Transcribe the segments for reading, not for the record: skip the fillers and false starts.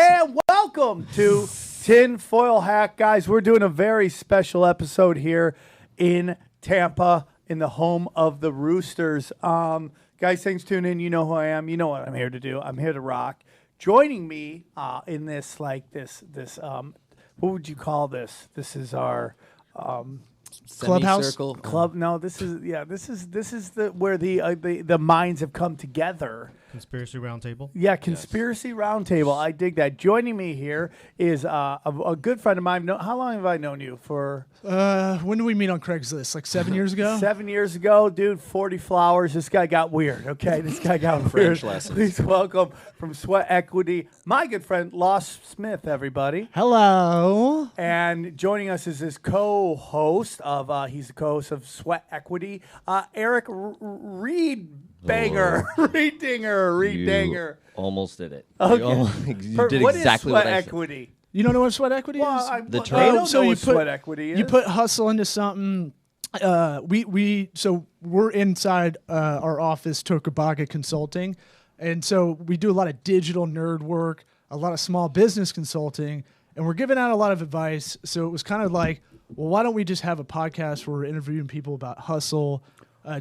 And welcome to Tinfoil Hack, guys. We're doing a very special episode here in Tampa, in the home of the Roosters. Guys, thanks for tuning in. You know who I am. You know what I'm here to do. I'm here to rock. Joining me in this, what would you call this? This is our clubhouse circle. Club. No, this is the where the minds have come together. Conspiracy roundtable. Yeah, conspiracy roundtable. I dig that. Joining me here is a good friend of mine. How long have I known you for? When did we meet on Craigslist? Like 7 years ago? 7 years ago, dude. 40 flowers. This guy got weird. Okay, this guy got weird. French lessons. Please welcome from Sweat Equity, my good friend Loss Smith. Everybody. Hello. And joining us is his co-host of he's the co-host of Sweat Equity, Eric Reed. Banger, Reed Dinger. Almost did it. Okay. You did what exactly is what Sweat I said. Equity? You don't know what sweat equity is? The I trade? don't So know you what put- Sweat Equity is. You put hustle into something. So we're inside our office, Tokabaga Consulting, and so we do a lot of digital nerd work, a lot of small business consulting, and we're giving out a lot of advice. So it was kind of like, well, why don't we just have a podcast where we're interviewing people about hustle,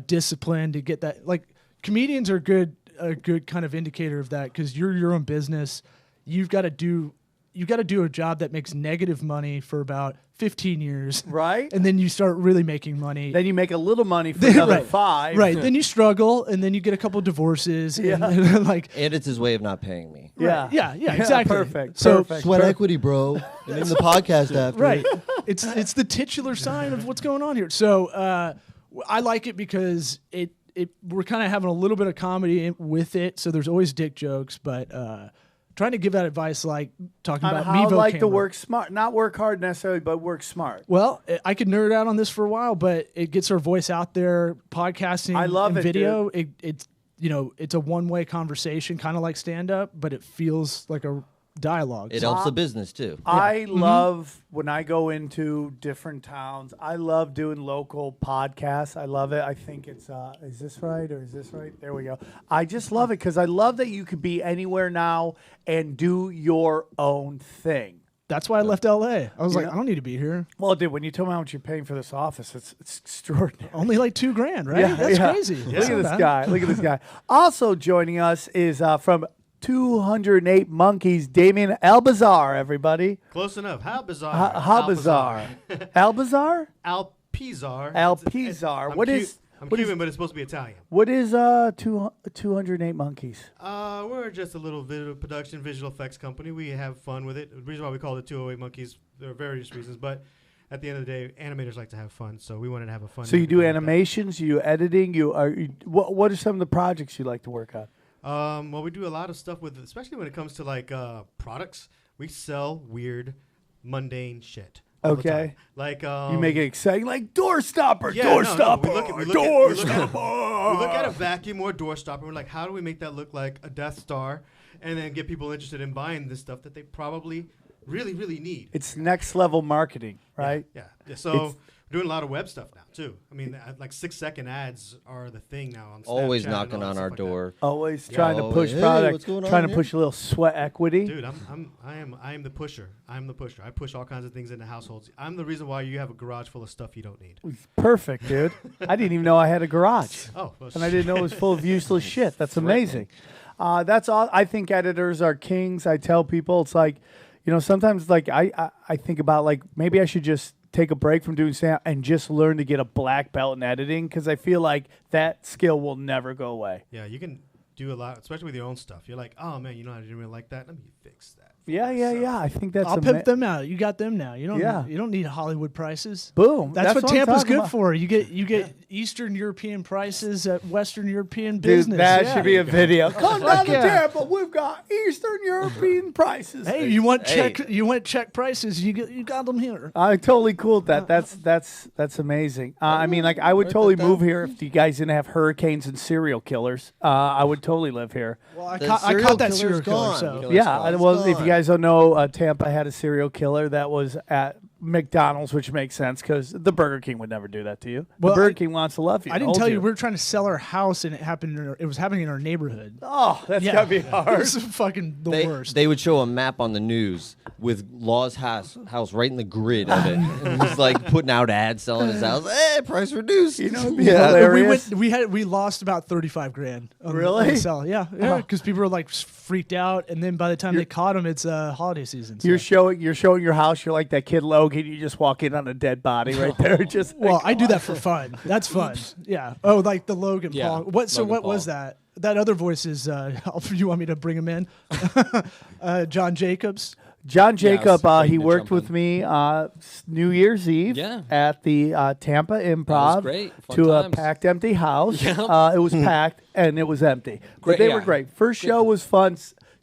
discipline to get that. Like comedians are a good kind of indicator of that because you're your own business. You've got to do a job that makes negative money for about 15 years. Right. And then you start really making money. Then you make a little money for another Right. 5. Right. Then you struggle and then you get a couple divorces. Yeah. And like, And it's his way of not paying me. Yeah. yeah, exactly. Perfect. So perfect. Sweat equity, bro. And in the podcast after. right. It's the titular sign of what's going on here. So I like it because we're kind of having a little bit of comedy with it. So there's always dick jokes, but trying to give that advice like talking about how Mevo like to camera. work smart, not work hard necessarily, but work smart. Well, I could nerd out on this for a while, but it gets our voice out there. Podcasting, I love and it, video. It's it's a one-way conversation, kind of like stand-up, but it feels like a dialogue. It helps the business too. I love when I go into different towns. I love doing local podcasts. I love it. I think it's is this right or is this right? There we go. I just love it because I love that you could be anywhere now and do your own thing. That's why I left LA. I was like, know? I don't need to be here. Well, dude, when you tell me how much you're paying for this office, it's extraordinary. Only like $2,000, right? That's crazy. Look at this guy. Look at this guy. Also joining us is from 208 Monkeys, Damien L, everybody. Close enough. How bizarre. How bizarre. Albazar? Alpizar. Alpizar. What is I'm what is- Cuban, but it's supposed to be Italian. What is 208 Monkeys? We're just a little video production, visual effects company. We have fun with it. The reason why we call it 208 Monkeys, there are various reasons, but at the end of the day, animators like to have fun, so we wanted to have a fun. So you do movie like that. animations, you do editing, what are some of the projects you like to work on? Well, we do a lot of stuff with, especially when it comes to like products. We sell weird, mundane shit. All the Okay. time. Like You make it exciting, like door stopper, Yeah, door no, no, stopper, we look at- we look door at- we look at- stopper. We look at a vacuum or a door stopper. We're like, how do we make that look like a Death Star, and then get people interested in buying this stuff that they probably really, really need. It's next level marketing, right? Yeah. So we're doing a lot of web stuff now too. I mean, like 6-second ads are the thing now on Snapchat. Always and knocking all on that our stuff like door. Always trying to Oh, push hey, product, what's going on trying to here? push a little sweat equity. that. Dude, I am the pusher. I'm the pusher. I push all kinds of things into households. I'm the reason why you have a garage full of stuff you don't need. Perfect, dude. I didn't even know I had a garage. Oh, well, And I didn't know it was full of useless shit. That's amazing. That's all. I think editors are kings. I tell people, it's like, sometimes like I think about like maybe I should just take a break from doing stand and just learn to get a black belt in editing because I feel like that skill will never go away. Yeah, you can do a lot, especially with your own stuff. You're like, oh man, I didn't really like that. Let me fix that. Yeah. I think that's I'll pimp them out. You got them now. You don't need Hollywood prices. Boom. That's what I'm Tampa's talking good about. for. You get Eastern European prices at Western European Dude, business. that Yeah. should be a video. Come down to yeah. Tampa. We've got Eastern European prices. Hey, you want check prices? You got them here. I'm totally cool with that. That's amazing. I mean, like, I would totally move here if you guys didn't have hurricanes and serial killers. I would totally live here. Well, I The caught serial that killer's serial killer. gone. So Killer's Yeah, gone. well, if you Gone. guys don't know, Tampa had a serial killer that was at McDonald's, which makes sense because the Burger King would never do that to you. Well, the Burger King wants to love you. I didn't hold tell you we were trying to sell our house, and it was happening in our neighborhood. Oh, that's Yeah. gotta be It hard. was fucking the worst. They would show a map on the news with Law's house right in the grid of it. And he's like putting out ads selling his house. Hey, price reduced. You know, it'd be Yeah, hilarious. we lost about $35,000. Really? On the sell. Yeah, because people were like freaked out, and then by the time they caught him, it's holiday season. So. You're showing your house. You're like that kid Logan. You just walk in on a dead body right there. Just Well, like, I do that for fun. That's fun. Yeah. Oh, like the Logan Yeah, Paul. What? So Logan what Paul. was that? That other voice is. You want me to bring him in? John Jacobs. John Yeah, I was Jacob. waiting He to worked jump with in. me New Year's Eve Yeah. at the Tampa Improv great. Fun to a times. packed empty house. Yeah. It was packed and it was empty. But Great, they yeah. were great. First show was fun.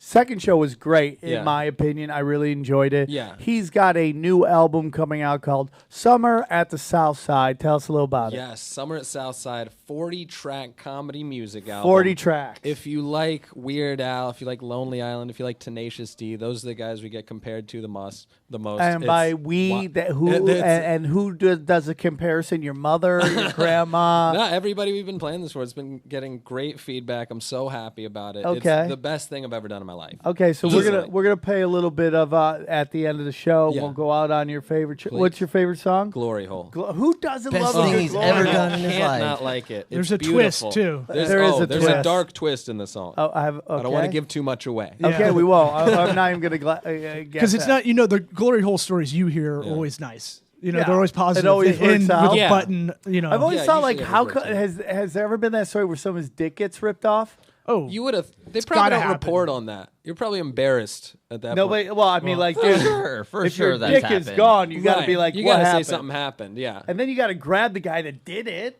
Second show was great, in Yeah. my opinion. I really enjoyed it. Yeah. He's got a new album coming out called Summer at the South Side. Tell us a little about it. Yes, Summer at Southside, 40-track comedy music album. 40 tracks. If you like Weird Al, if you like Lonely Island, if you like Tenacious D, those are the guys we get compared to the most. And by we, who does a comparison? Your mother, your grandma? Not everybody we've been playing this for. It's been getting great feedback. I'm so happy about it. Okay. It's the best thing I've ever done in my life. Okay, so Easily. we're gonna play a little bit of at the end of the show. Yeah. We'll go out on your favorite. Please. What's your favorite song? Glory Hole. Who doesn't Best love a thing good he's glory ever hole? done in his Can't life. not like it. There's It's a twist, beautiful. too. There's a there's twist. a dark twist in the song. Oh, I have. Okay. I don't want to give too much away. Yeah. Okay, we won't. I'm not even gonna get Because it's that. not, the glory hole stories you hear are always nice. Yeah. They're always positive. It always They works end out. with a Yeah. button. I've always Yeah, thought like, usually how everybody's has there ever been that story where someone's dick gets ripped off? Oh, You would have. They It's probably gotta don't happen. report on that. You're probably embarrassed at that No, point. but well, I mean, like, For dude, sure, for if sure your that's dick happened. is gone, you got to Right. be like, you what gotta happened? say something happened. Yeah. And then you got to grab the guy that did it.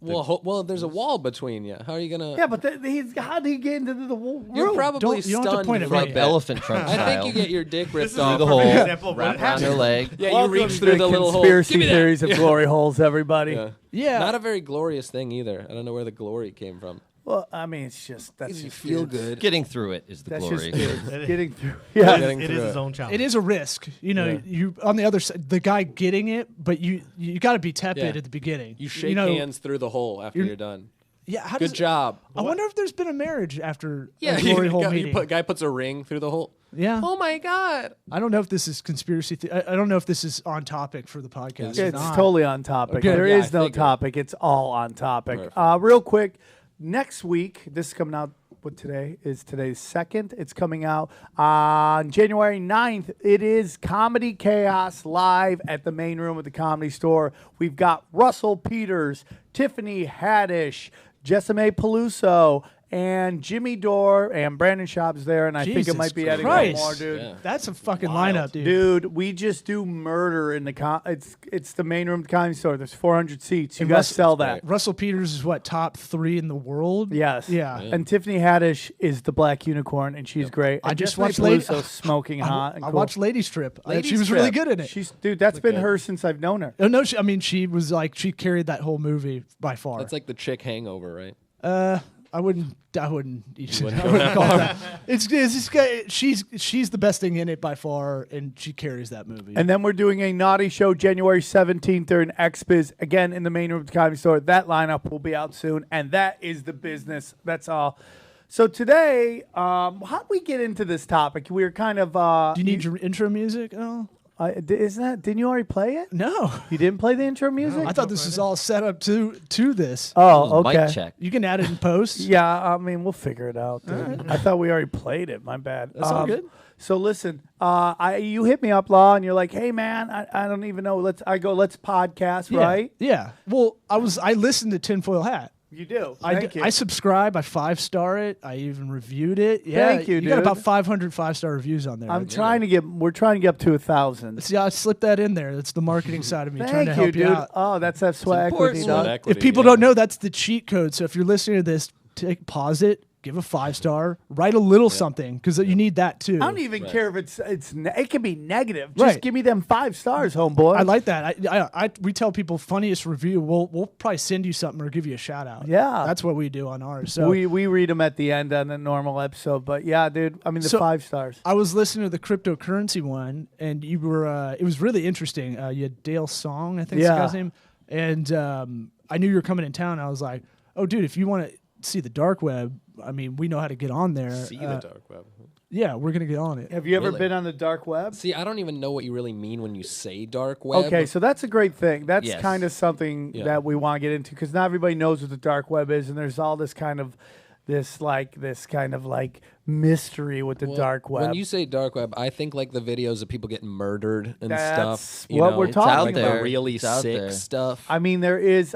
Well, there's a wall between you. How are you gonna? Yeah, but how did he get into the room? You're probably You don't have to stunned. point at for a me. Like bit. elephant trunk I style. think you get your dick This ripped is off. a the perfect hole, example of what wrap around your happens. leg. Yeah, Welcome you reach to through the little hole. Give conspiracy me that. theories of glory holes, everybody. Yeah. yeah. Not a very glorious thing either. I don't know where the glory came from. Well, I mean, it's just that's You just feel dudes. good. Getting through it is the That's glory. just dudes getting through. It Yeah, is- Getting it through is it. his own challenge. It is a risk. You on the other side, the guy getting it, but you got to be tepid Yeah. at the beginning. You shake hands through the hole after you're done. Yeah. How Good does, job. I wonder if there's been a marriage after Yeah, a glory hole you meeting. guy puts a ring through the hole. Yeah. Oh my god. I don't know if this is conspiracy. I don't know if this is on topic for the podcast. or it's not. totally on topic. Okay. There Yeah, is I no figured. topic. It's all on topic. Perfect. Real quick, next week, this is coming out. What today is today's 2nd. It's coming out on January 9th. It is Comedy Chaos live at the main room of the Comedy Store. We've got Russell Peters, Tiffany Haddish, Jessime Peluso, and Jimmy Dore, and Brandon Schaub's there, and I think it Jesus might be adding Christ. more, dude. Yeah. That's a fucking lineup, dude. Dude, we just do murder in the it's the main room of the Comedy Store. There's 400 seats. You And guys Russell- sell that. Russell Peters is what, top 3 in the world? Yes. Yeah. And Tiffany Haddish is the black unicorn, and she's great. I And just Jessime watched Lady- Peluso's smoking hot and I cool. watched Lady Strip. Lady She was really Strip. good in it. She's dude. That's been good. her since I've known her. Oh, no, she was like, she carried that whole movie by far. That's like the chick hangover, right? I wouldn't call it that. It's this guy, she's the best thing in it by far, and she carries that movie. And then we're doing a naughty show January 17th. They're in XBiz again in the main room of the Comedy Store. That lineup will be out soon, and that is the business. That's all. So today, how do we get into this topic? We were kind of. Do you need your intro music? Oh isn't that? Didn't you already play it? no, You didn't play the intro music? I thought this was all set up to this. Oh, okay. Mic check. You can add it in post. Yeah, I mean, we'll figure it out. Dude. I thought we already played it. My bad. That's all good. So listen, you hit me up, Law, and you're like, "Hey, man, I don't even know. Let's podcast, Yeah. right? Yeah. Well, I listened to Tinfoil Hat. You do. I Thank you. subscribe. I 5-star it. I even reviewed it. Yeah, Thank you, You got dude. about 500 5-star reviews on there. We're trying to get up to 1,000. See, I slipped that in there. That's the marketing side of me trying Thank to you, help dude. you out. Oh, that's that swag equity, important. dog. Sweat equity, If people yeah. don't know, that's the cheat code. So if you're listening to this, pause it give a 5-star, write a little something because you need that too. I don't even care if it can be negative. Just Right. give me them 5 stars, homeboy. I like that. We tell people funniest review. We'll probably send you something or give you a shout out. Yeah. That's what we do on ours. So we read them at the end on the normal episode, but yeah, dude. I mean, the So- 5 stars. I was listening to the cryptocurrency one, and you were. It was really interesting. You had Dale Song, I think is the Yeah. guy's name, and I knew you were coming in town. I was like, oh, dude, if you want to see the dark web, I mean, we know how to get on there. See the dark web. Yeah, we're gonna get on it. Have you ever Really? been on the dark web? See, I don't even know what you really mean when you say dark web. Okay, so that's a great thing. That's Yes. kind of something Yeah. that we want to get into because not everybody knows what the dark web is, and there's all this kind of mystery with the Well, dark web. When you say dark web, I think like the videos of people getting murdered and That's stuff. what we're It's talking out like about. there. the really It's out sick there. stuff. I mean, there is.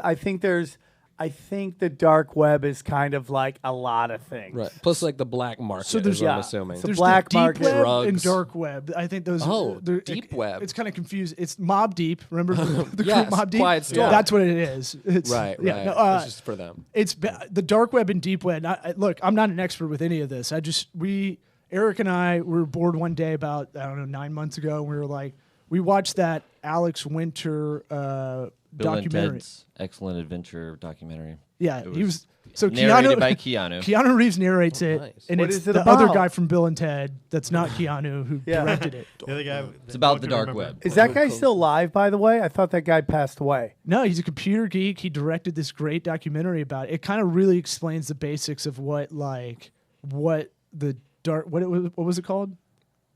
I think the dark web is kind of like a lot of things. Right. Plus, like the black market. So there's- is what I'm yeah. assuming. So There's black the deep market. web and Drugs. dark web. I think those. Oh, they're- deep web. It's kind of confused. It's Mob Deep. Remember the group Yes, Mob Deep? Quiet Storm. That's what it is. It's, right. Yeah. Right. No, it's just for them. it's the dark web and deep web. Look, I'm not an expert with any of this. Eric and I were bored one day about 9 months ago. And we were like, we watched that Alex Winter Bill and documentary. Ted's Excellent Adventure documentary. Yeah, It he was. was So narrated Keanu, by Keanu. Keanu Reeves narrates Oh, it, nice. and What it's is it the other about? guy from Bill and Ted. That's not Keanu who Yeah. directed it. The other guy. It's about the dark web. Is that guy still alive, by the way? I thought that guy passed away. No, he's a computer geek. He directed this great documentary about it. It kind of really explains the basics of what the dark. What was it called?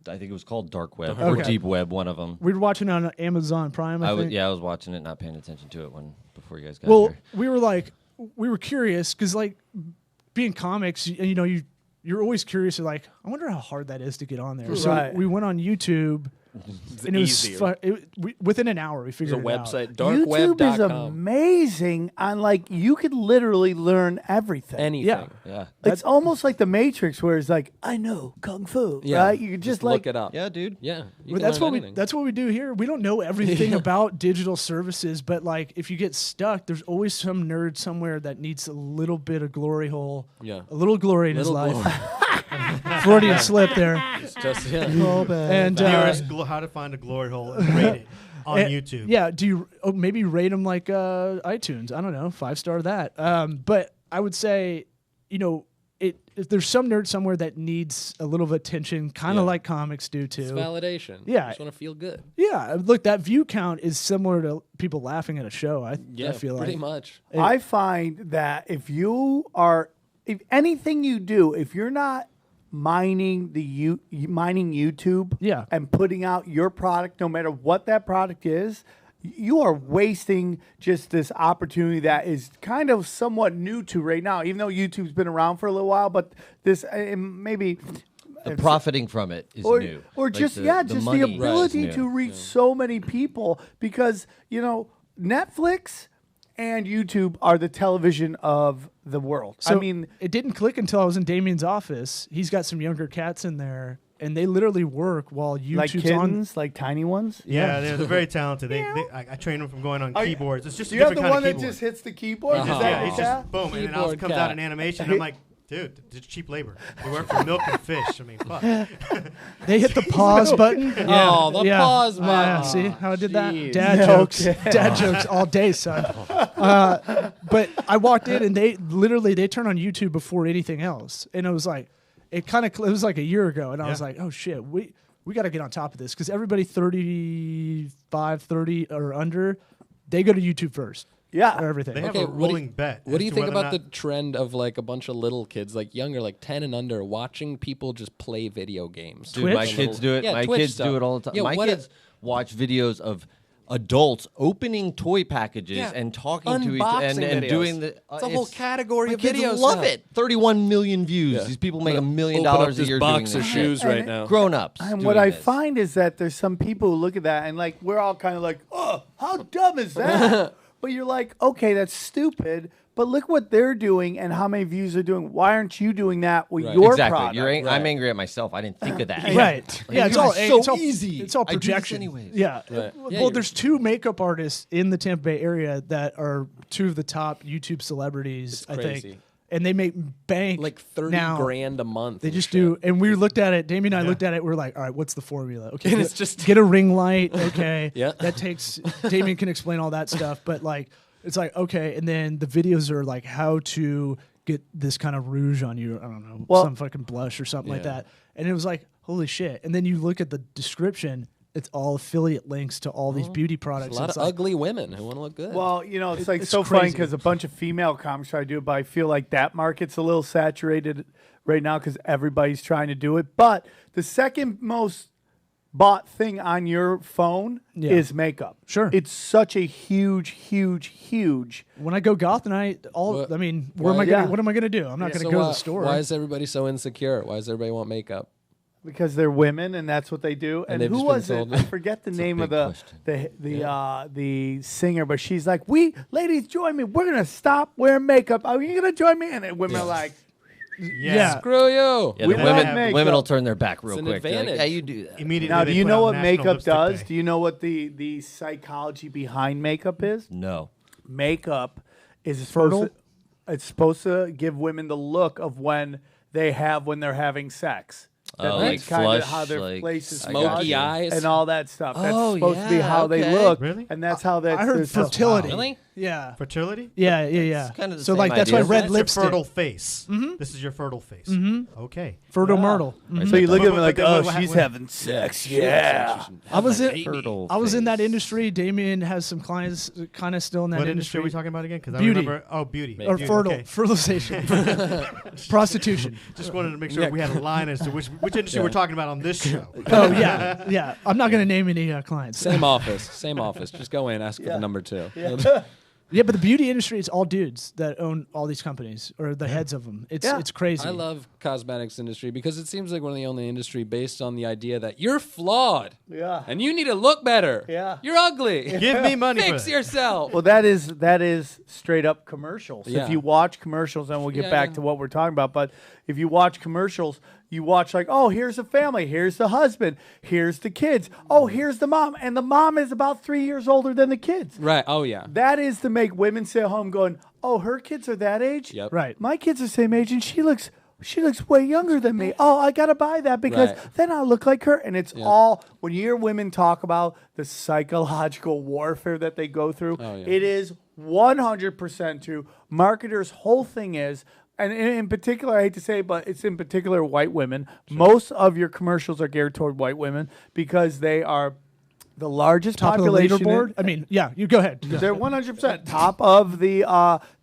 I think it was called Dark Web Okay. or Deep Web, one of them. We were watching it on Amazon Prime. I think. I was watching it, not paying attention to it before you guys got Well, here. we were curious because being comics, you're always curious. You're like, I wonder how hard that is to get on there. So Right. we went on YouTube, and it was easier. within an hour we There's figured a it out. website, YouTube is darkweb.com. amazing on you could literally learn everything. Anything. Yeah. It's almost like the Matrix where it's like, I know Kung Fu, Yeah. right? You could just look it up. Yeah, dude. Yeah. You But can that's learn what anything. that's what we do here. We don't know everything about digital services, but if you get stuck, there's always some nerd somewhere that needs a little bit of glory hole, Yeah. a little glory in his Little life. Freudian slip there, It's just yeah. and Viewers, how to find a glory hole and rate it on YouTube. Yeah, do you maybe rate them like iTunes? I don't know, 5-star that. But I would say, if there's some nerd somewhere that needs a little of attention, kind of Yeah. like comics do It's too. validation. Yeah. I just want to feel good. Yeah, look, that view count is similar to people laughing at a show. I feel pretty like much. I find that if anything you do, if you're not mining mining YouTube Yeah. and putting out your product, no matter what that product is, you are wasting just this opportunity that is kind of somewhat new to right now, even though YouTube's been around for a little while, but this maybe The profiting from it is or, new. or Like just the just the money is ability new. to reach so many people because Netflix and YouTube are the television of the world. So I mean, it didn't click until I was in Damien's office. He's got some younger cats in there, and they literally work while YouTube's like on. kittens, like tiny ones. Yeah, they're very talented. I train them from going on Are you- keyboards. It's just Do a you have different the kind one of that keyboard. just hits the keyboard? Uh-huh. Is that Yeah, like it's that? just boom, and then Keyboard it comes cat. out in animation. And I'm like, dude, it's cheap labor. They work for milk and fish. I mean, fuck. They hit the pause button. Oh, the pause button. Yeah, see how I did that? Jeez. Dad Milk. jokes. Dad jokes all day, son. But I walked in and they turn on YouTube before anything else, and it was like, it was like a year ago, and I was Yeah. like, oh shit, we got to get on top of this because everybody 35, 30 or under, they go to YouTube first. Yeah. Or everything. They have Okay, a rolling bet. What do as you to think whether or about the not- trend of like a bunch of little kids, like younger, like 10 and under, watching people just play video games? Dude, my Twitch? kids do it. Yeah, my Twitch kids stuff. do it all the time. Yeah, my what kids watch videos of adults opening toy packages Yeah, and talking to each and videos. doing the. It's a whole category my of kids videos love now. it. 31 million views. Yeah. These people make $1 million Open up a this year box doing of this. shoes And right it- now. Grown-ups. And doing what I this. find is that there's some people who look at that and like we're all kind of like, oh, how dumb is that? But you're like, okay, that's stupid. But look what they're doing and how many views they're doing. Why aren't you doing that with Right. your Exactly. product? I'm angry at myself. I didn't think of that. Right. Yeah, it's all so easy. It's all I do this projection. anyways. Yeah. Right. Well, Yeah, there's 2 makeup artists in the Tampa Bay area that are 2 of the top YouTube celebrities. It's I crazy. think. and they make bank Like 30 now. grand a month. They and just shit. do, and we looked at it. Damien and I looked at it. We're like, all right, what's the formula? Okay, And it's just- get a ring light. Okay, Yeah. that takes. Damien can explain all that stuff, but like, it's like okay, and then the videos are like how to get this kind of rouge on you. I don't know, Well- some fucking blush or something like Yeah. that. And it was like, holy shit! And then you look at the description. It's all affiliate links to all these beauty products. A lot It's of like, ugly women who want to look good. Well, you know, it's like it's so funny crazy. because a bunch of female comics try to do it, but I feel like that market's a little saturated right now because everybody's trying to do it. But the second most bought thing on your phone Yeah. is makeup. Sure. It's such a huge. When I go goth and What- I mean, where am why- I gonna? Yeah. What am I gonna do? I'm not gonna So go to why- the store. Why is everybody so insecure? Why does everybody want makeup? Because they're women and that's what they do. And they've who just been was it? told- I forget the name of big the singer, but she's like, ladies, join me. We're gonna stop wearing makeup. Are you gonna join me? And then women are like, Yeah. Screw you. Yeah, We the love women, makeup. women will turn their back real It's an quick. They're like, advantage. yeah, you do that. Immediately. now, they do you put know out what National makeup Lipstick does? Day. Do you know what the psychology behind makeup is? No. Makeup is Fertile? supposed to, it's supposed to give women the look of when they're having sex. Oh, That's like kinda flush, how their like face is Smoky flushed eyes. and all that stuff. That's Oh, supposed to be yeah, how they okay. look, Really? and that's how that's I heard there's- fertility. Really? Yeah. Fertility? Yeah. kinda the So same like that's why idea. red That's lipstick, your fertile face. This is your fertile face. Okay. fertile Yeah. myrtle. So you look at them But like, then oh, what she's happened- having sex, yeah. I was in. Fertile I was in that face. industry. Damien has some clients kind of still in that What industry. industry are we talking about again? Because I Beauty. remember. Oh, beauty. Or Beauty, fertile, okay. fertilization, prostitution. Just wanted to make sure we had a line as to which industry we're talking about on this show. Oh yeah. I'm not gonna name any clients. Same office. Just go in, ask for the number 2. Yeah, but the beauty industry, it's all dudes that own all these companies or the heads of them. It's crazy. I love cosmetics industry because it seems like one of the only industry based on the idea that you're flawed. Yeah. And you need to look better. Yeah. You're ugly. Give me money for Fix that. yourself. Well, that is straight up commercials. Yeah. If you watch commercials, and we'll get Yeah, back yeah. to what we're talking about, but if you watch commercials, you watch like, oh, here's a family, here's the husband, here's the kids, oh, here's the mom, and the mom is about 3 years older than the kids. Right. Oh, yeah. That is to make women sit home going, oh, her kids are that age? Yep. Right. My kids are the same age, and she looks way younger than me. Oh, I gotta buy that because Right. then I look like her. And it's all when you hear women talk about the psychological warfare that they go through. Oh, yeah. It is 100% true. Marketers' whole thing is. And in particular, I hate to say it, but it's in particular white women. Most of your commercials are geared toward white women because they are the largest top of the population. leaderboard. I mean, yeah. You go ahead. They're 100% top of the.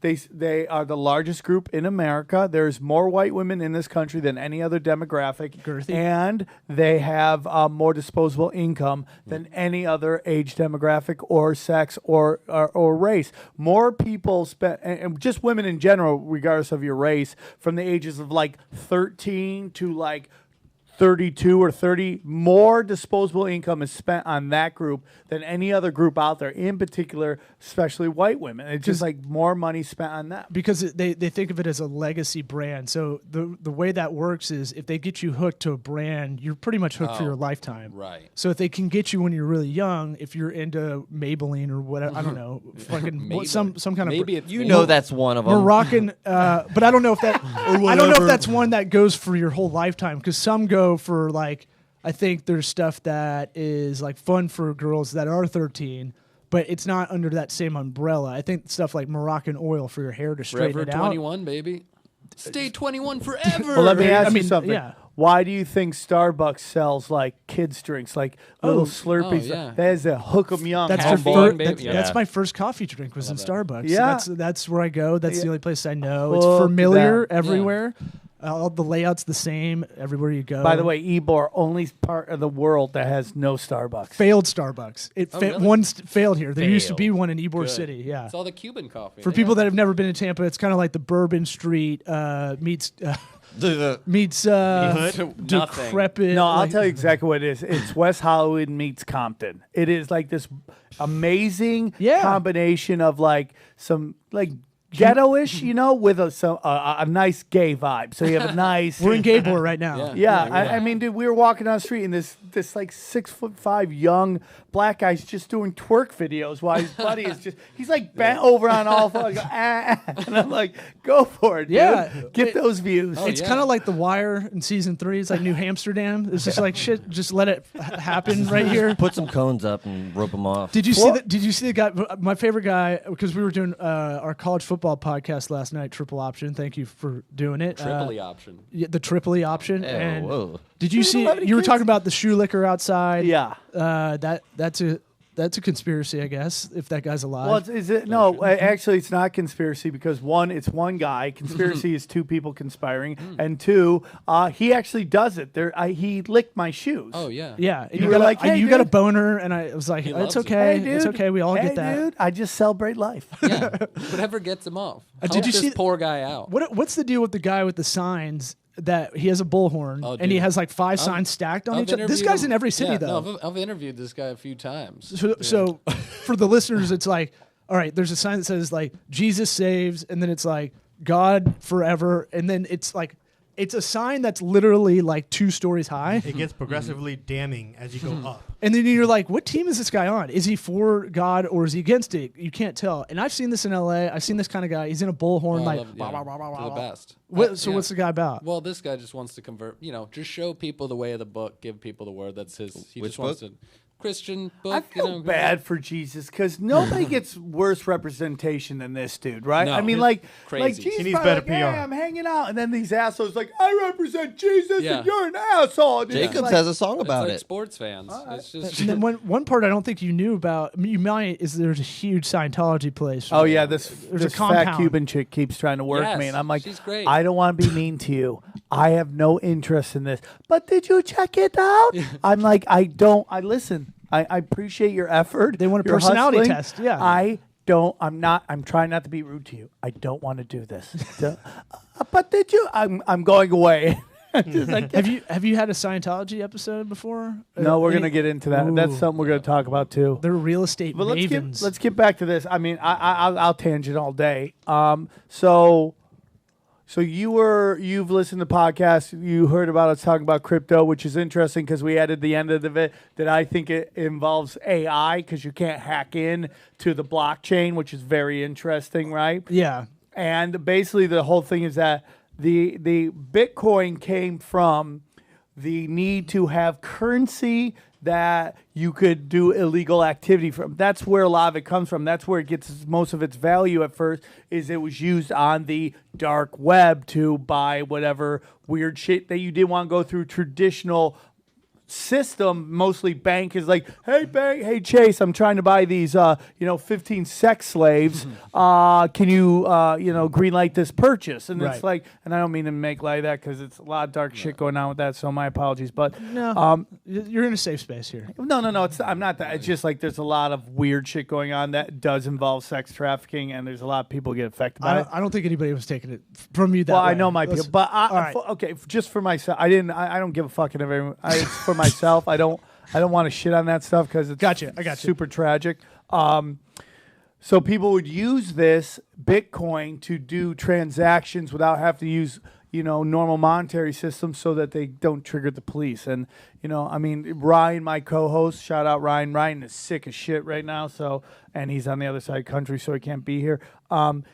They are the largest group in America. There's more white women in this country than any other demographic, Girthy. and they have more disposable income than any other age demographic or sex or race. More people spend, and just women in general, regardless of your race, from the ages of like 13 to like 32 or 30, more disposable income is spent on that group than any other group out there, in particular, especially white women. It's just like more money spent on that. Because they think of it as a legacy brand. So the way that works is if they get you hooked to a brand, you're pretty much hooked for your lifetime. Right. So if they can get you when you're really young, if you're into Maybelline or whatever, I don't know, fucking some kind of Maybe it's You know that's one of them. Moroccan, but I don't know if that I don't know if that's one that goes for your whole lifetime because some go for like I think there's stuff that is like fun for girls that are 13, but it's not under that same umbrella. I think stuff like Moroccan oil for your hair to straighten Forever it out. 21, baby. Stay 21 forever. Well, let me ask I you mean, something. yeah. Why do you think Starbucks sells like kids' drinks, like little Slurpees? yeah. That is a hook 'em young. That's, Homeboy, the baby. that's, Yeah. that's my first coffee drink was in Starbucks. Yeah. That's where I go. That's the only place I know. Well, It's familiar that- everywhere. All the layout's the same everywhere you go. By the way, Ybor, only part of the world that has no Starbucks. failed Starbucks. It really? one failed here. There used to be Failed. one in Ybor Good. City. Yeah. It's all the Cuban coffee. For people that have never been to Tampa, it's kind of like the Bourbon Street meets Nothing. decrepit. No, I'll like- tell you exactly what it is. It's West Hollywood meets Compton. It is like this amazing Yeah. combination of like some like ghetto-ish, with a nice gay vibe. So you have a nice. We're in Gabor right now. Yeah, I mean, dude, we were walking down the street and this like 6'5" young black guy's just doing twerk videos while his buddy is he's like bent over on all fours. And I'm like, go for it, dude. Yeah. Get those views. It's kind of like The Wire in season 3. It's like New Amsterdam. It's just like shit. Just let it happen right here. Put some cones up and rope them off. Did you see the guy? My favorite guy, because we were doing our college football podcast last night. Triple Option. Thank you for doing it. Tripoli option. Yeah, the Tripoli Option. Ew, and whoa. did you see? You were talking about the shoe liquor outside. Yeah. That's a conspiracy, I guess, if that guy's alive. Well, is it? No, actually, it's not conspiracy because one, it's one guy. Conspiracy is two people conspiring, and two, he actually does it. He licked my shoes. Oh yeah. Yeah, and You were like, hey, you got a dude. boner, and I was like, He it's loves it. okay, Hey, dude. it's okay, we all get that. Dude, I just celebrate life. Yeah. Whatever gets him off. Did Help you this see- poor guy out? What's the deal with the guy with the signs that he has a bullhorn Oh, and he dude. has like 5 signs stacked on I've each other? This interviewed guy's him- in every city yeah, though. No, I've interviewed this guy a few times. So for the listeners, it's like, all right, there's a sign that says like Jesus saves, and then it's like God forever, and then it's like it's a sign that's literally like 2 stories high. It gets progressively damning as you go up. And then you're like, what team is this guy on? Is he for God or is he against it? You can't tell. And I've seen this in LA. I've seen this kind of guy. He's in a bullhorn, Oh, I like, love- blah, yeah, blah, blah, blah, they're blah, the blah. best. So Yeah. what's the guy about? Well, this guy just wants to convert. Just show people the way of the book. Give people the word. That's his. He Which just wants book? to Christian book. I feel bad for Jesus because nobody gets worse representation than this dude, right? No. I mean, like Crazy. Jesus He needs probably better like, hey, PR. I'm hanging out, and then these assholes like, I represent Jesus, Yeah. and you're an asshole. And it's Jacobs like, has a song It's about like it. sports fans. It's just And then one part I don't think you knew about, I mean, you might, is there's a huge Scientology place. Oh yeah, this There's a fat compound. Cuban chick keeps trying to work Yes, me, and I'm like, she's great. I don't want to be mean to you. I have no interest in this. But did you check it out? I'm like, I don't. I listen. I appreciate your effort. They want a your personality hustling. test, yeah. I'm trying not to be rude to you. I don't want to do this. But did you? I'm going away. Just like, Have you had a Scientology episode before? no, we're Any- gonna get into that. That's Ooh. something we're gonna talk about too. They're real estate But mavens. let's get back to this. I mean, I'll tangent all day. So you've listened to podcasts. You heard about us talking about crypto, which is interesting because we added the end of it that I think it involves AI because you can't hack in to the blockchain, which is very interesting, right? Yeah. And basically, the whole thing is that the Bitcoin came from the need to have currency that you could do illegal activity from. That's where a lot of it comes from. That's where it gets most of its value at first, is it was used on the dark web to buy whatever weird shit that you didn't want to go through traditional system. Mostly bank is like, hey bank, hey Chase, I'm trying to buy these 15 sex slaves. Can you green light this purchase? And it's Right. like, and I don't mean to make light of that because it's a lot of dark shit going on with that, so my apologies. But No. You're in a safe space here. no, I'm not that. It's just like there's a lot of weird shit going on that does involve sex trafficking, and there's a lot of people get affected by it. I don't think anybody was taking it from you that Well, way. I know my Let's- people, but all right. okay, just for myself, I don't give a fuck if everyone. It's for myself. I don't want to shit on that stuff because it's Gotcha, I got you. super tragic. So people would use this Bitcoin to do transactions without having to use normal monetary systems so that they don't trigger the police. And Ryan, my co-host, shout out Ryan. Ryan is sick as shit right now, and he's on the other side of the country, so he can't be here.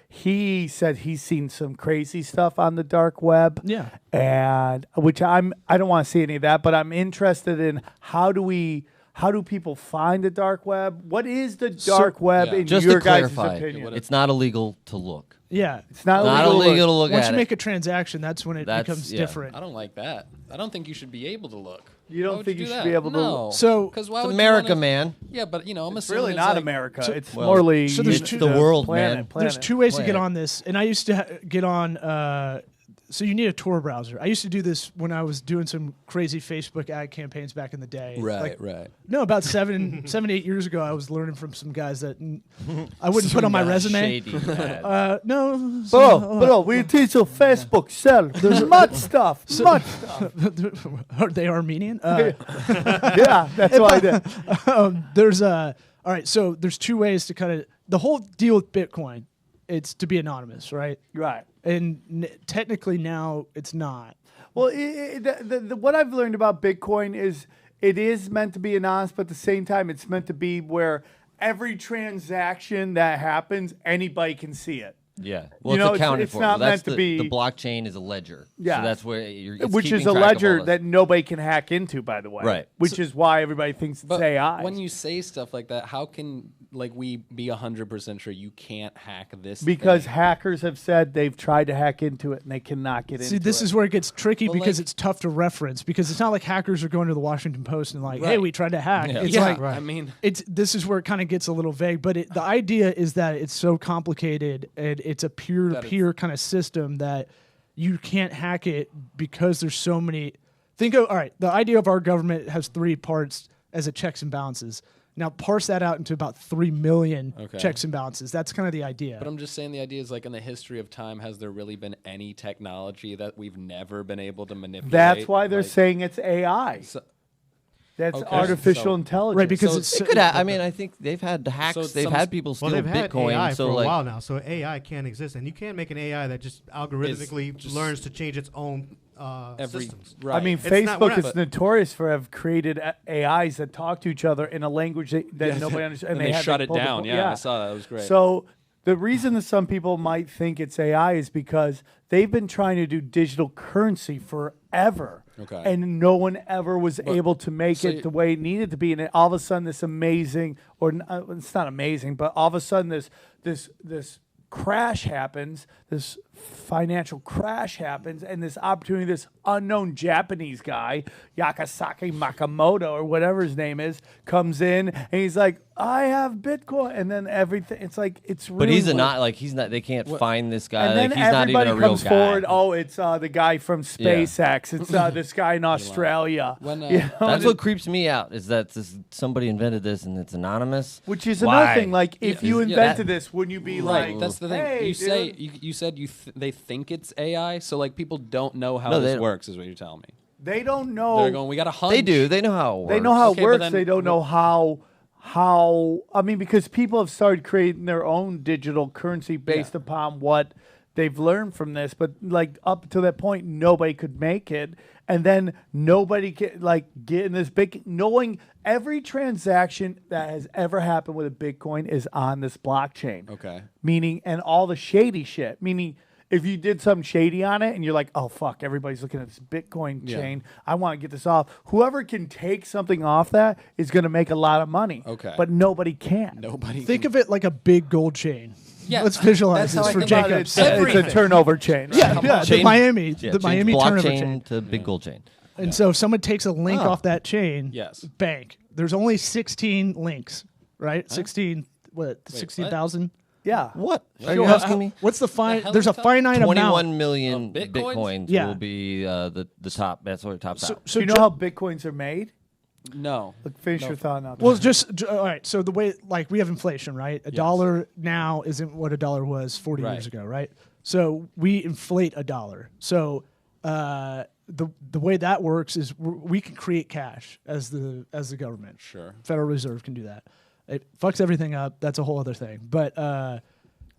He said he's seen some crazy stuff on the dark web. Yeah. And which I don't want to see any of that, but I'm interested in how do people find the dark web? What is the dark web yeah. in Just your to guys' clarify, opinion? it's not illegal to look. Yeah. It's not Not illegal. illegal to look Once at you it. make a transaction, that's when it That's- becomes yeah. different. I don't like that. I don't think you should be able to look. You don't Why would think you do should that? be able to No. look? So- because why It's would America, you wanna, man. Yeah, but I'm It's assuming really it's not like, America. It's well, morely so there's It's two- the world, planet, man. There's planet. two ways to get Planet. on this, and I used to get on. So you need a Tor browser. I used to do this when I was doing some crazy Facebook ad campaigns back in the day. Right, right. No, about 7, 8 years ago, I was learning from some guys that I wouldn't put on my resume. Shady. No, Bro, we teach you Facebook sell. There's much stuff. Much stuff. are they Armenian? Yeah, that's what I did. There's all right. So there's two ways to kind of the whole deal with Bitcoin it's to be anonymous, right? Right. And technically now it's not. Well, what I've learned about Bitcoin is it is meant to be anonymous, but at the same time, it's meant to be where every transaction that happens, anybody can see it. Yeah. Well, You know, it's accounted it's for. not So that's meant to be- the blockchain is a ledger. Yeah. So that's where it's Which is keeping a track of all ledger this. that nobody can hack into, by the way. Right. Which is why everybody thinks it's But AI. when you say stuff like that, how can we be 100% sure you can't hack this? because thing? hackers have said they've tried to hack into it and they cannot get See, into this it. is where it gets tricky But, because like- it's tough to reference because it's not like hackers are going to the Washington Post and like, hey, Right. we tried to hack. Yeah. It's Yeah, like right. I mean, this is where it kind of gets a little vague, but the idea is that it's so complicated and it's a peer-to-peer kind of system that you can't hack it because there's so many. All right, the idea of our government has 3 parts as a checks and balances. Now parse that out into about 3 million Okay. checks and balances. That's kind of the idea. but I'm just saying the idea is like in the history of time, has there really been any technology that we've never been able to manipulate? That's why they're Like, saying it's AI. so- That's Okay. artificial So- intelligence. right, because So it's It could I mean, I think they've had hacks. So they've some- had people steal Well, they've had Bitcoin. AI so for a like, while now, so AI can't exist, and you can't make an AI that just algorithmically just- learns to change its own every systems. right. I mean, It's not- we're Facebook not- is notorious for have created AIs that talk to each other in a language that nobody understands. and they had shut to it pull the- down. Yeah, I saw that. It was great. So the reason that some people might think it's AI is because they've been trying to do digital currency forever. Okay. And no one ever was able to make so it you- the way it needed to be. And then all of a sudden, this amazing, it's not amazing, but all of a sudden, this crash happens, this financial crash happens, and this opportunity, this unknown Japanese guy, Yakasaki Makamoto or whatever his name is, comes in and he's like, I have Bitcoin, and then everything. It's like it's. but really he's weird. not like he's not. They can't find this guy. And then Like he's not even everybody a real comes guy. forward. Oh, it's the guy from SpaceX. It's this guy in Australia. When, You know, That's what creeps me out is that somebody invented this and it's anonymous. which is Why? another thing. Like, if you Is invented that- this, wouldn't you be Right, like, that's the thing. Hey, you say dude. you said they think it's AI, so like people don't know how No, they this don't. works, is what you're telling me. They don't know. They're going, we got a hunch. They do. They know how it works. They know how Okay, it but works. then They don't know how. I mean, because people have started creating their own digital currency based upon what they've learned from this. But like up to that point, nobody could make it, and then nobody can like get in this big. Knowing every transaction that has ever happened with a Bitcoin is on this blockchain. Okay. Meaning, and all the shady shit. Meaning, if you did something shady on it and you're like, oh, fuck, everybody's looking at this Bitcoin chain. I want to get this off. Whoever can take something off that is going to make a lot of money. Okay. But nobody can. Nobody. Think of it like a big gold chain. Yeah, Let's visualize that's this how I for think about Jacobs. It's a turnover chain. Right? Yeah, the Change- Miami, Yeah, the change Miami turnover blockchain chain. to big gold chain. And so if someone takes a link off that chain, Yes. bank. There's only 16 links, right? 16, what, 16,000? Yeah. What? Are Sure. you asking me? What's the fine? hell There's are a you talking- finite amount. 21 million Of Bitcoins? Bitcoins Yeah. will be the top. That's what it tops out. Do you know how Bitcoins are made? No. Look, finish your thought now. Well, all right. So the way, like, we have inflation, right? A dollar now isn't what a dollar was 40 years Right. ago, right? So we inflate a dollar. So the way that works is we can create cash as the government. Sure. Federal Reserve can do that. It fucks everything up. That's a whole other thing. But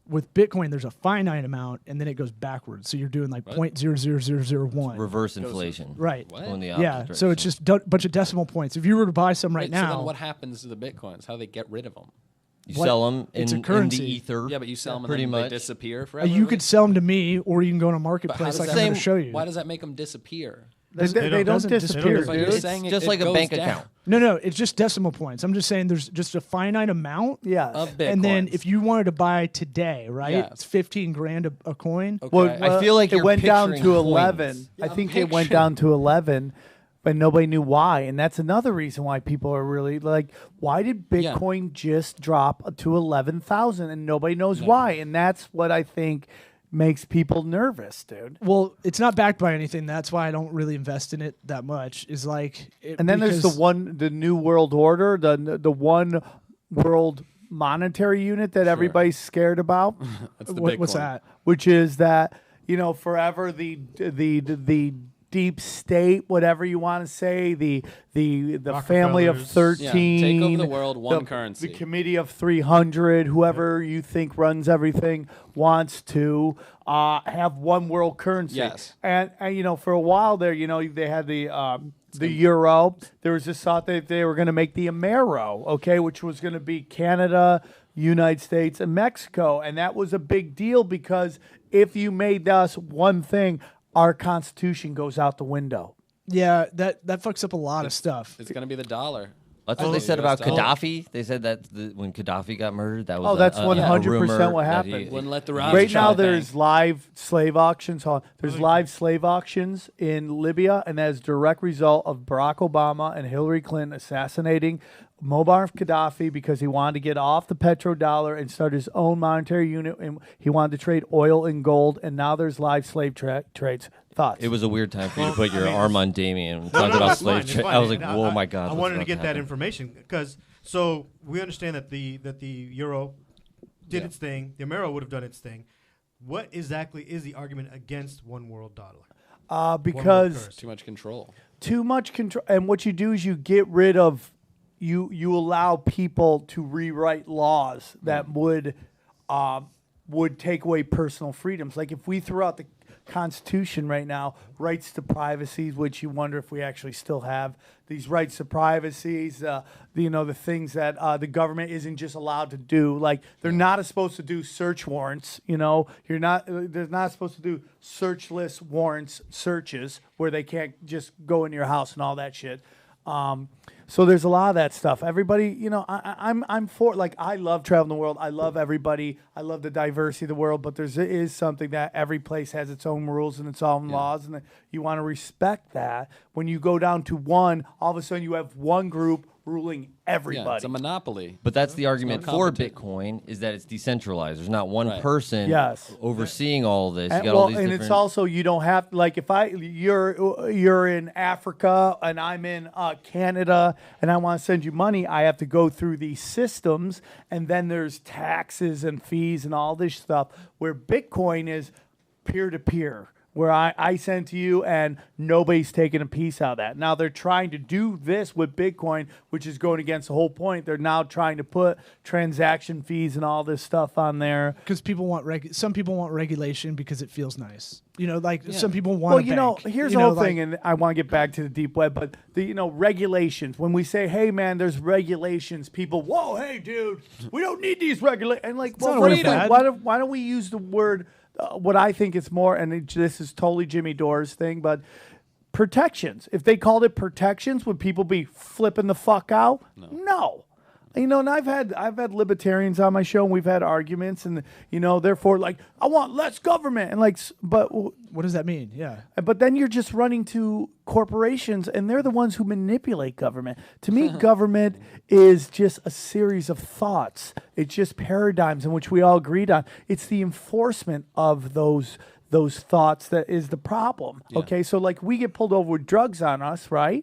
with Bitcoin, there's a finite amount, and then it goes backwards. So you're doing like 0.00001. Reverse inflation. Right. What? Going the Yeah. opposite So it's direction. just a bunch of decimal points. If you were to buy some right Wait, So now, then what happens to the Bitcoins? How do they get rid of them? You what- sell them it's a in currency. the ether. Yeah, but you sell them pretty and then much. they disappear forever. you could sell them to me, or you can go on a But how marketplace does like that- I'm going to show you. Why does that make them disappear? They don't doesn't disappear. disappear. But you're It's saying just it like a goes bank down. account. No, it's just decimal points. I'm just saying there's just a finite amount. Yeah. Of Bitcoins. And then if you wanted to buy today, right? Yes. It's 15 grand a coin. Okay. Well, I feel like it you're went down to picturing 11. coins. I Yeah, think I'm it went picturing- down to 11, but nobody knew why. And that's another reason why people are really like, why did Yeah. Bitcoin just drop to 11,000 and nobody knows why? And that's what I think makes people nervous, dude. Well, it's not backed by anything. That's why I don't really invest in it that much. Is like, And then there's the new world order, the one world monetary unit that everybody's scared about, That's the what's Bitcoin. that? which is that, forever the deep state, whatever you want to say, the family of Rockefellers. 13, Yeah, take over the world, one currency. the committee of 300, whoever you think runs everything wants to have one world currency. Yes. And for a while there, they had the euro. There was this thought that they were going to make the Amero, okay, which was going to be Canada, United States, and Mexico. And that was a big deal because if you made us one thing, our Constitution goes out the window. Yeah, that fucks up a lot of stuff. It's going to be the dollar. That's what they said US about dollar. Gaddafi. They said that when Gaddafi got murdered, that was that's a 100% rumor what that happened. Wouldn't let the Right now, Rothschild there's bank. live slave auctions. There's live slave auctions in Libya, and that is a direct result of Barack Obama and Hillary Clinton assassinating Muammar Gaddafi because he wanted to get off the petrodollar and start his own monetary unit, and he wanted to trade oil and gold. And now there's live slave trades. Thoughts? It was a weird time for you to put your I mean, arm on Damien and No, talk no, about it's fine, slave it's trade. fine. I was like, And whoa, my God. I what's wanted to about get that happen? information because so we understand that the euro did its thing. The Amero would have done its thing. What exactly is the argument against one world dollar? Because Too much control. too much control. And what you do is you get rid of, you allow people to rewrite laws that would take away personal freedoms. Like if we threw out the Constitution right now, rights to privacy, which you wonder if we actually still have these rights to privacies, the things that the government isn't just allowed to do. Like they're not supposed to do search warrants. They're not supposed to do search list warrants, searches where they can't just go in your house and all that shit. So there's a lot of that stuff. Everybody, I'm for, like, I love traveling the world. I love everybody. I love the diversity of the world, but there is something that every place has its own rules and its own laws, and you want to respect that. When you go down to one, all of a sudden you have one group ruling everybody. Yeah, it's a monopoly. But that's the argument no for competition. Bitcoin is that it's decentralized. There's not one Right. person Yes. overseeing all of this. You And, got all these and different. it's also, you don't have, like, if you're in Africa and I'm in Canada and I want to send you money, I have to go through these systems, and then there's taxes and fees and all this stuff, where Bitcoin is peer-to-peer, where I send to you and nobody's taking a piece out of that. Now they're trying to do this with Bitcoin, which is going against the whole point. They're now trying to put transaction fees and all this stuff on there. Because people want some people want regulation because it feels nice. Some people want. Well, here's the whole thing, and I want to get back to the deep web, but the regulations. When we say, "Hey, man, there's regulations," people, "Whoa, hey, dude, we don't need these regulations." And like, well, not always why don't we use the word? What I think it's more, and this is totally Jimmy Dore's thing, but protections. If they called it protections, would people be flipping the fuck out? No. And I've had libertarians on my show, and we've had arguments, and therefore, like, I want less government, and like, but what does that mean? Yeah. but then you're just running to corporations, and they're the ones who manipulate government. To me, government is just a series of thoughts. It's just paradigms in which we all agreed on. It's the enforcement of those thoughts that is the problem. Yeah. Okay, so like we get pulled over with drugs on us, right?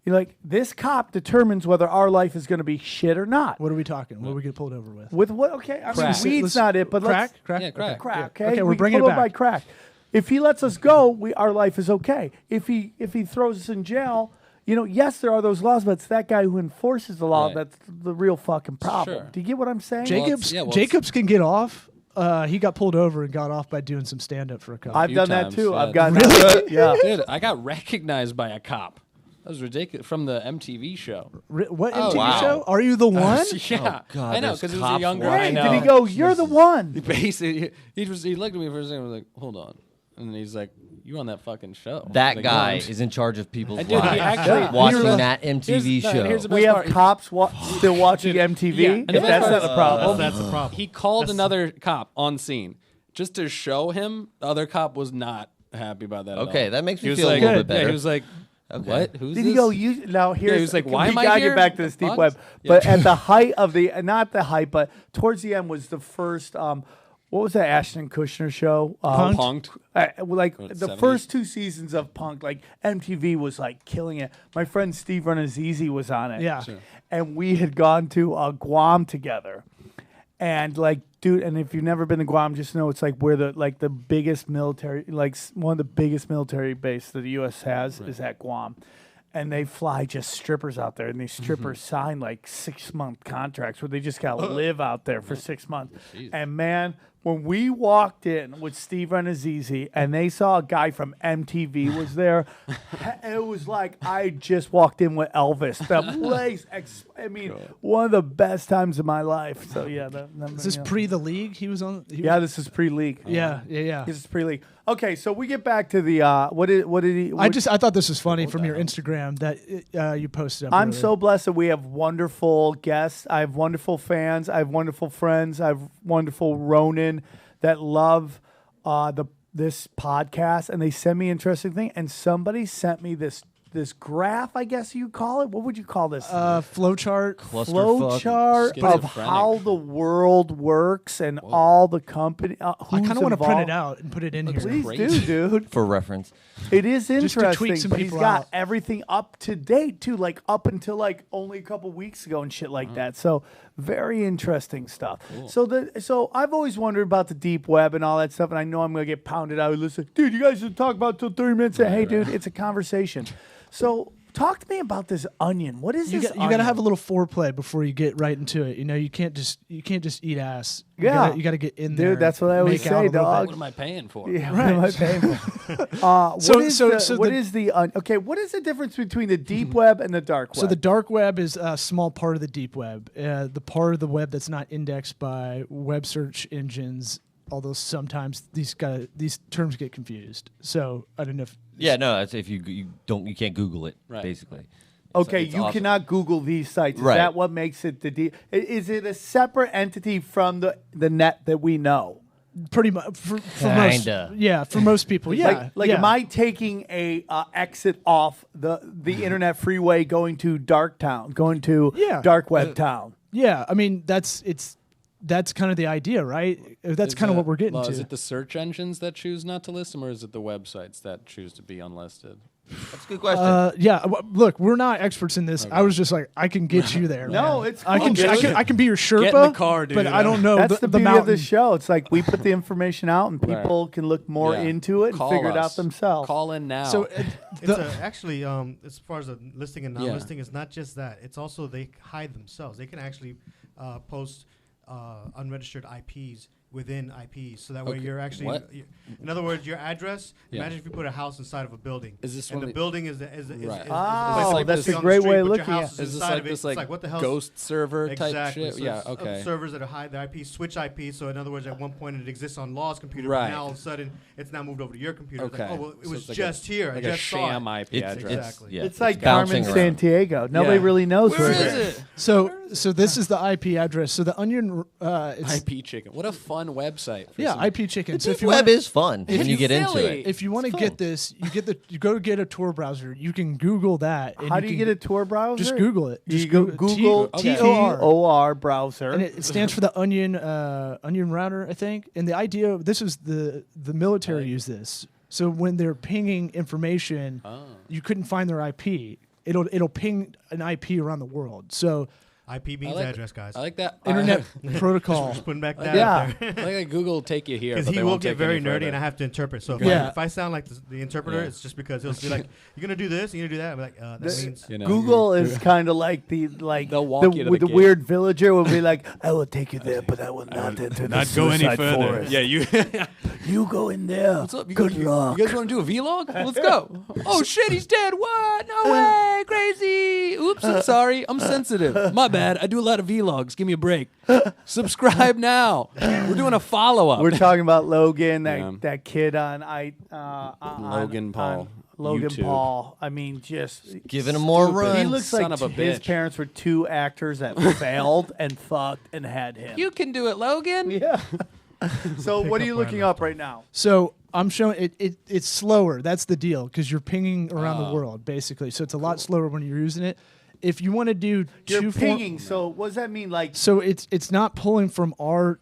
You're like, this cop determines whether our life is going to be shit or not. What are we talking? What do we get pulled over with? With what? Okay, I mean, Crack. weed's not it, but crack. let's Crack. Yeah, crack. crack. Yeah. Okay, Okay, we're we bringing pull it him by back. crack. If he lets us go, our life is okay. If he throws us in jail, yes, there are those laws, but it's that guy who enforces the law Right. that's the real fucking problem. Sure. Do you get what I'm saying? Jacobs can get off. He got pulled over and got off by doing some stand up for a cop. I've few done times, that too. yeah. I've gotten yeah. Dude, I got recognized by a cop. That was ridiculous. From the MTV show. What Oh, MTV wow. show? Are you the one? Yeah. Oh, God, I know, there's because it was a cops younger. watching. I Hey, know. did he go? You're the one. Basically, he looked at me for a second and was like, hold on. And then he's like, you on that fucking show. That Like, guy no, is in charge of people's Dude, he lives. actually- watching here's- that MTV here's- show. here's the best We have part. cops still watching MTV. yeah, and the If best that's part not is- a problem. That's the problem. He called another cop on scene just to show him. The other cop was not happy about that. Okay, at all. that makes He me was feel a like, little bit Yeah, better. he was like, Okay. what? Who's Did this? he go? Now here's. he was like, why am I gotta here? get back to this The deep fuck? web. Yeah. But at the height of not the height, but towards the end was the first. What was that Ashton Kutcher show? Punked. Like What, the 70s? first 2 seasons of Punk, like MTV was like killing it. My friend Steve Renazizi was on it. Yeah. Sure. And we had gone to Guam together. And like, dude, and if you've never been to Guam, just know it's like where the biggest military, like one of the biggest military base that the U.S. has is at Guam. And they fly just strippers out there, and these strippers sign like 6-month contracts where they just gotta live out there for 6 months. And man, when we walked in with Steve Renazizi and they saw a guy from MTV was there, it was like I just walked in with Elvis. The place, one of the best times of my life. So yeah, Is this pre the league? He was on. Yeah, this is pre-league. Yeah. This is pre-league. Okay, so we get back to the what did he? I thought this was funny from your Instagram that you posted. I'm so blessed that we have wonderful guests. I have wonderful fans. I have wonderful friends. I have wonderful Ronin that love this podcast, and they send me interesting things. And somebody sent me this graph, I guess you call it. What would you call this? Flowchart. Flowchart of how the world works and all the company. I kind of want to print it out and put it in here. Please do, dude. For reference. It is Just to tweak interesting, some but he's people got out. everything up to date too, like up until like only a couple weeks ago and shit like that. So very interesting stuff. Cool. So I've always wondered about the deep web and all that stuff, and I know I'm gonna get pounded out. Listen, dude, you guys should talk about it till 30 minutes. Hey, dude, it's a conversation. So talk to me about this onion. What is this? You got to have a little foreplay before you get right into it. You know, you can't just eat ass. Yeah. You got to get in there. Dude, that's what I always say, dog. What am I paying for? Yeah, Right. what am I paying for? What is the difference between the deep web and the dark web? So the dark web is a small part of the deep web. The part of the web that's not indexed by web search engines. Although sometimes these terms get confused. So I don't know if It's if you can't Google it, basically. Okay, It's you awesome. cannot Google these sites. Is Right. that what makes it the deep? Is it a separate entity from the net that we know? pretty much for Kinda. most. Yeah, for most people. Yeah, Like yeah. am I taking a exit off the internet freeway going to dark town, going to dark web town? Yeah, I mean that's kind of the idea, right? That's kind of what we're getting to. Is it the search engines that choose not to list them, or is it the websites that choose to be unlisted? That's a good question. Look, we're not experts in this. Okay. I was just like, I can get you there. No, man. it's cool, I can be your Sherpa. Get in the car, dude. But I don't know. That's the beauty mountain. of this show. It's like we put the information out, and people can look more into it and figure it out themselves. Call in now. So actually, as far as the listing and non-listing, it's not just that. It's also they hide themselves. They can actually post unregistered IPs within IPs, so that way you're actually. In other words, your address. Imagine if you put a house inside of a building. Is this and the building is that's a great way of looking at it. Is this like this like what the hell ghost server type shit? So yeah, okay. Servers that hide the IP, switch IP. So in other words, at one point it exists on Law's computer, but now all of a sudden it's now moved over to your computer. Okay. It's like, oh, well, it was like just here. Like I a just sham saw it. IP address. Exactly. It's like Carmen Sandiego. Nobody really knows where it is it. So this is the IP address. So the Onion it's IP Chicken. What a fun website. IP Chicken. So if you web is fun when you get into it. If you want to get this, you go get a Tor browser. You can Google that. How do you get a Tor browser? Just Google it. Just Google TOR browser, and it stands for the Onion router, I think. And the idea, this is the military use this. So when they're pinging information, you couldn't find their IP. It'll ping an IP around the world. So. IP means address, guys. I like that. Internet protocol. Just putting back that up there. I like that Google will take you here. Because he will get very nerdy and I have to interpret. So if I sound like the interpreter, it's just because he'll be like, you're going to do this, you're going to do that. I'm like, that means... Google is kind of like the weird villager will be like, I will take you there, but I will not enter the suicide forest. Yeah, you go in there. What's up? Good luck. You guys want to do a vlog? Let's go. Oh, shit, he's dead. What? No way. Crazy. Oops, I'm sorry. I'm sensitive. My bad. I do a lot of vlogs. Give me a break. Subscribe now. We're doing a follow-up. We're talking about Logan, that kid on Logan Paul. Logan YouTube. Paul. I mean, just giving him more run. He looks like of a his bitch. parents were two actors that failed and fucked and had him. You can do it, Logan. Yeah. So what are you looking up right now? So I'm showing it's slower. That's the deal because you're pinging around the world basically. So it's a lot slower when you're using it. If you want to do you're pinging, so what does that mean? Like, so it's not pulling from our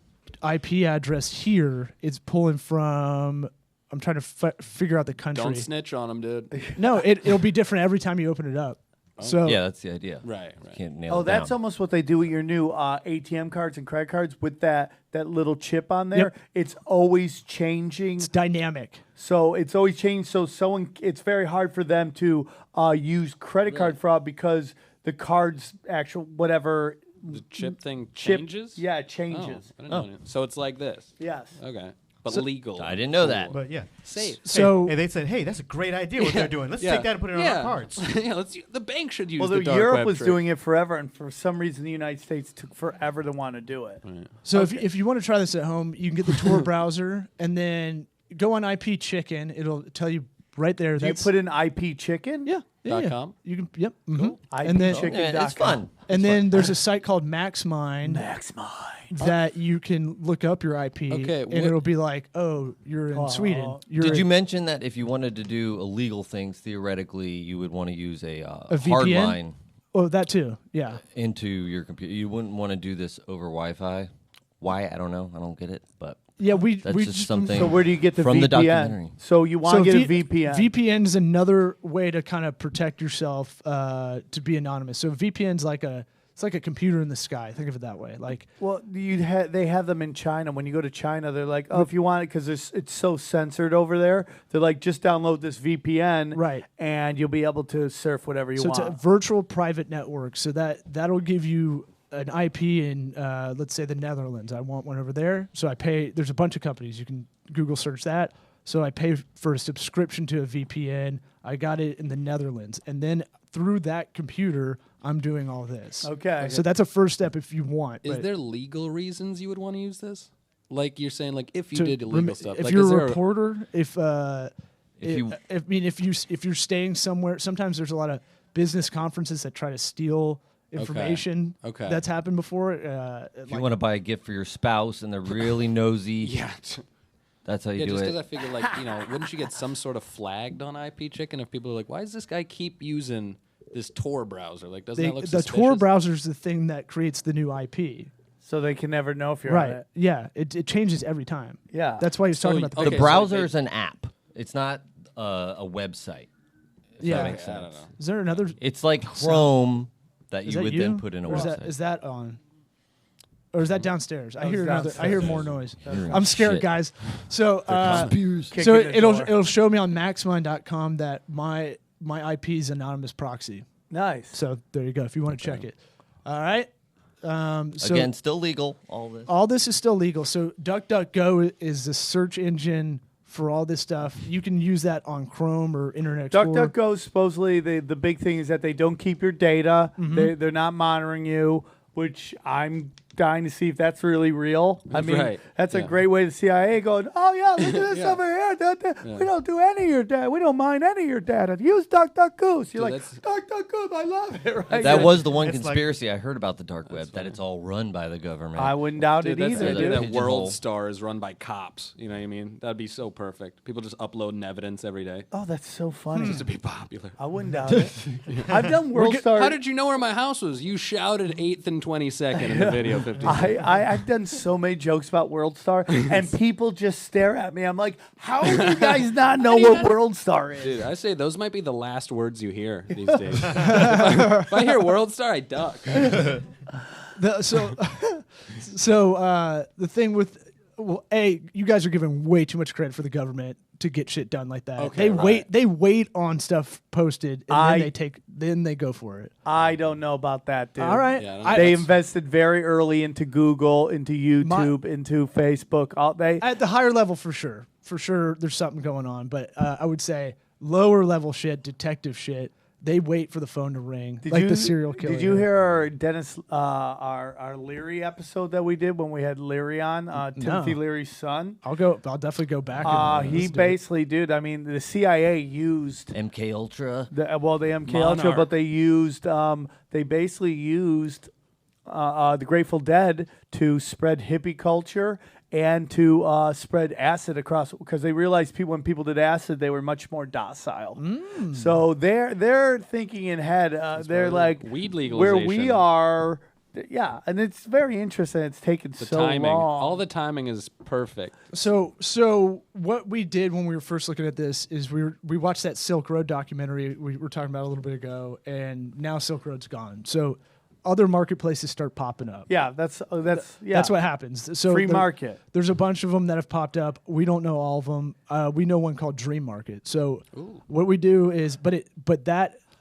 IP address here. It's pulling from. I'm trying to figure out the country. Don't snitch on him, dude. No, it'll be different every time you open it up. So Yeah, that's the idea. Right. You can't nail Oh, it that's down. almost what they do with your new ATM cards and credit cards with that little chip on there. Yep. It's always changing. it's dynamic. So it's always changed. So it's very hard for them to use credit card fraud because the card's actual whatever The chip thing chip changes? Yeah, it Oh, changes. I didn't know that. So it's like this. Yes. Okay. But legal. I didn't know that. But yeah. Safe. So Hey, they said, hey, that's a great idea what they're doing. Let's take that and put it on our cards. Yeah, the bank should use Well, the dark Europe web was trick. doing it forever, and for some reason, the United States took forever to want to do it. So if you want to try this at home, you can get the Tor browser and then go on IP Chicken. It'll tell you right there. Do you That's put in IP chicken? yeah. .com? You can yep. mhm. IP then- chicken. Yeah, it's fun. And then there's a site called MaxMind Maximind. that you can look up your IP, Okay, and what- it'll be like, oh, you're in Sweden. You're Did you in mention that if you wanted to do illegal things, theoretically, you would want to use a VPN? hard line Oh, that too. Yeah. into your computer? You wouldn't want to do this over Wi-Fi. Why? I don't know. I don't get it. But Yeah, that's we just something. So where do you get the from VPN? the documentary? So you want to get a VPN? VPN is another way to kind of protect yourself to be anonymous. So VPN's like it's like a computer in the sky. Think of it that way. Like Well, they have them in China. When you go to China, they're like, oh, if you want it, because it's so censored over there, they're like, just download this VPN, Right. and you'll be able to surf whatever you so want. it's a virtual private network. So that'll give you an IP in let's say the Netherlands. I want one over there. So I pay. There's a bunch of companies. You can Google search that. So I pay for a subscription to a VPN. I got it in the Netherlands, and then through that computer, I'm doing all this. Okay. So that's a first step if you want. Is but there legal reasons you would want to use this? Like you're saying, like if you to did illegal stuff, if like you're is a there reporter, if you- if you're staying somewhere, sometimes there's a lot of business conferences that try to steal information. Okay. That's happened before. If you want to buy a gift for your spouse and they're really nosy, yeah. that's how you Yeah, do just because I it. figure, like, wouldn't you get some sort of flagged on IP Chicken if people are like, why does this guy keep using this Tor browser? Like, doesn't that look the suspicious? Tor browser is the thing that creates the new IP. so they can never know if you're on Right. it. Yeah. It changes every time. Yeah. That's why he's So talking about okay, The so browser they- is an app. It's not a website. If Yeah. that makes I don't sense. know. Is there another? It's like Chrome that Is you that would you? then put in a Or website. is that on? Or is that downstairs? I hear downstairs. I hear more noise. Hearing I'm scared, shit. guys. So Kicking so the it'll door. it'll show me on maxmind.com that my IP is anonymous proxy. Nice. So there you go. If you want to check it. All right. So Again, still legal. All this. all this is still legal. So DuckDuckGo is the search engine for all this stuff. You can use that on Chrome or Internet Explorer. DuckDuckGo, supposedly, the big thing is that they don't keep your data. They're not monitoring you, which I'm dying to see if that's really real. I mean, Right. that's a Yeah. great way the CIA going, oh, yeah, look at this Yeah. over here. We don't do any of your data. We don't mind any of your data. Use DuckDuckGoose. You're Dude, like, that's- DuckDuckGoose, I love it. Right? That was the one It's like- conspiracy I heard about the dark web, that it's all run by the government. I wouldn't doubt Dude, it that's either, the- dude. that Pigeonhole. World Star is run by cops. You know what I mean? That'd be so perfect. People just uploading evidence every day Oh, that's so funny. just to be popular. I wouldn't doubt it. I've done World Star. How did you know where my house was? You shouted 8th and 22nd in the video 50. I've done so many jokes about World Star, and people just stare at me. I'm like, how do you guys not know what World Star is? Dude, I say those might be the last words you hear these days. if I hear World Star, I duck. So the thing with you guys are giving way too much credit for the government to get shit done like that. Okay, They wait on stuff posted and I- then they go for it. I don't know about that, dude. All right. Yeah, I don't I- know. They That's- invested very early into Google, into YouTube, into Facebook. At the higher level, for sure, there's something going on. But I would say lower level shit, detective shit, they wait for the phone to ring, the serial killer. Did you hear our Dennis, our Leary episode that we did when we had Leary on, Timothy Leary's son? I'll definitely go back. And, He listen to it. basically, dude. I mean, the CIA used MK Ultra. the MK Ultra, Monarch. but they basically used the Grateful Dead to spread hippie culture and to spread acid across, because they realized when people did acid, they were much more docile. So they're thinking ahead. They're like weed where we legalization. are. Yeah, and it's very interesting. It's taken The so timing, long. all the timing is perfect. So what we did when we were first looking at this is we watched that Silk Road documentary we were talking about a little bit ago, and now Silk Road's gone. So other marketplaces start popping up. Yeah, that's That's what happens. So Free market. There's a bunch of them that have popped up. We don't know all of them. We know one called Dream Market. So what we do is,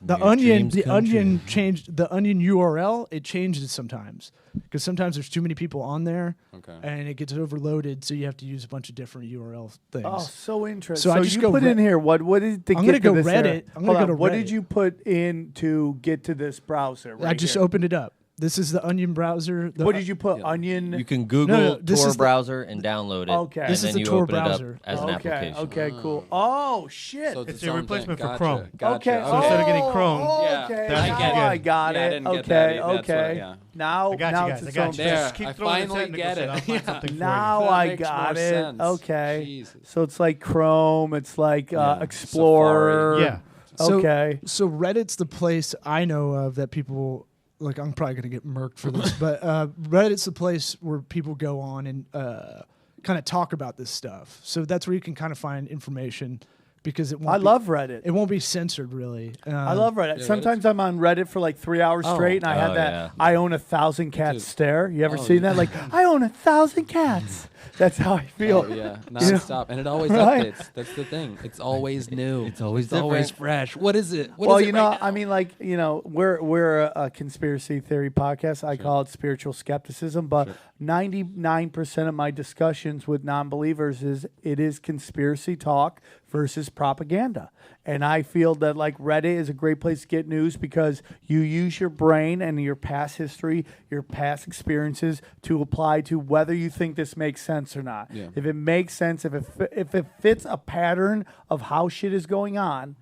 the onion changed the onion URL. It changes sometimes because sometimes there's too many people on there, and it gets overloaded. So you have to use a bunch of different URL things. Oh, so interesting. So I just you go put in here what did to I'm get gonna to go this? Reddit. I'm gonna go to What Reddit. did you put in to get to this browser? Right I just here? opened it up. This is the Onion browser. What did you put? Onion. You can Google this Tor is the- browser and download it. Okay. And This is then the you Tor open browser. it up as an application. Okay, cool. Oh shit. So It's its a own replacement thing. for Chrome. Gotcha. Okay. So instead of getting Oh, Chrome, Yeah. okay. that's Now what you get. I got Yeah, I it. didn't get Okay. that. That's what- Okay. yeah. Now, I got now you it's guys. I its got own you. thing. There, Just keep I throwing the finally technical get shit. it. I'll find Yeah. something for you. Now That I makes got more it. sense. Okay. Jesus. So it's like Chrome. It's like Explorer. Safari. Yeah. Okay. So Reddit's the place I know of that people like. I'm probably gonna get murked for this, but Reddit's the place where people go on and kind of talk about this stuff. So that's where you can kind of find information because it won't. I love Reddit. It won't be censored really. I love Reddit. Yeah, Sometimes I'm on Reddit for like 3 hours straight, and I had Oh, that yeah. I own 1,000 cats Dude. stare. You ever Oh, seen that? yeah. Like, I own 1,000 cats. That's how I feel. Oh yeah, nonstop, and it always Right? updates. That's the thing. It's always new. It's always always different. fresh. What is it? What Well, is it you know, right now? I mean, like, you know, we're a conspiracy theory podcast. I call it spiritual skepticism, but 99% of my discussions with non-believers is conspiracy talk versus propaganda. And I feel that like Reddit is a great place to get news because you use your brain and your past history, your past experiences to apply to whether you think this makes sense or not. Yeah. If it makes sense, if it fits a pattern of how shit is going on,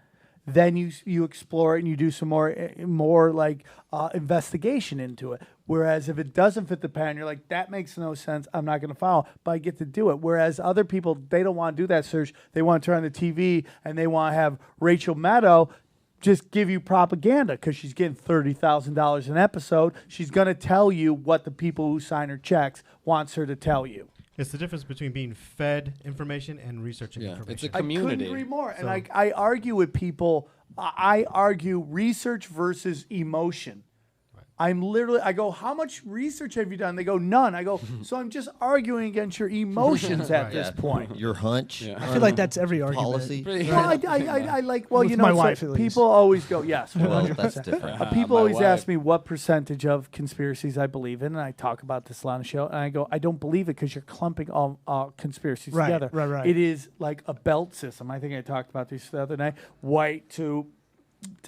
then you explore it and you do some more like investigation into it. Whereas if it doesn't fit the pattern, you're like, that makes no sense. I'm not going to follow, but I get to do it. Whereas other people, they don't want to do that search. They want to turn on the TV and they want to have Rachel Maddow just give you propaganda because she's getting $30,000 an episode. She's going to tell you what the people who sign her checks wants her to tell you. It's the difference between being fed information and researching Yeah, it's information. a community. I couldn't agree more. And So- I argue with people. I argue research versus emotion. I go, how much research have you done? They go, none. I go, so I'm just arguing against your emotions at this point. Your hunch. Yeah. I feel like that's every argument. Policy. Well, I like, well, With you know, my so wife, at least. people always go, yes. Well, 100%. that's different. People My always wife. ask me what percentage of conspiracies I believe in, and I talk about this a lot on the show, and I go, I don't believe it because you're clumping all conspiracies Right, together. right. It is like a belt system. I think I talked about this the other night. White to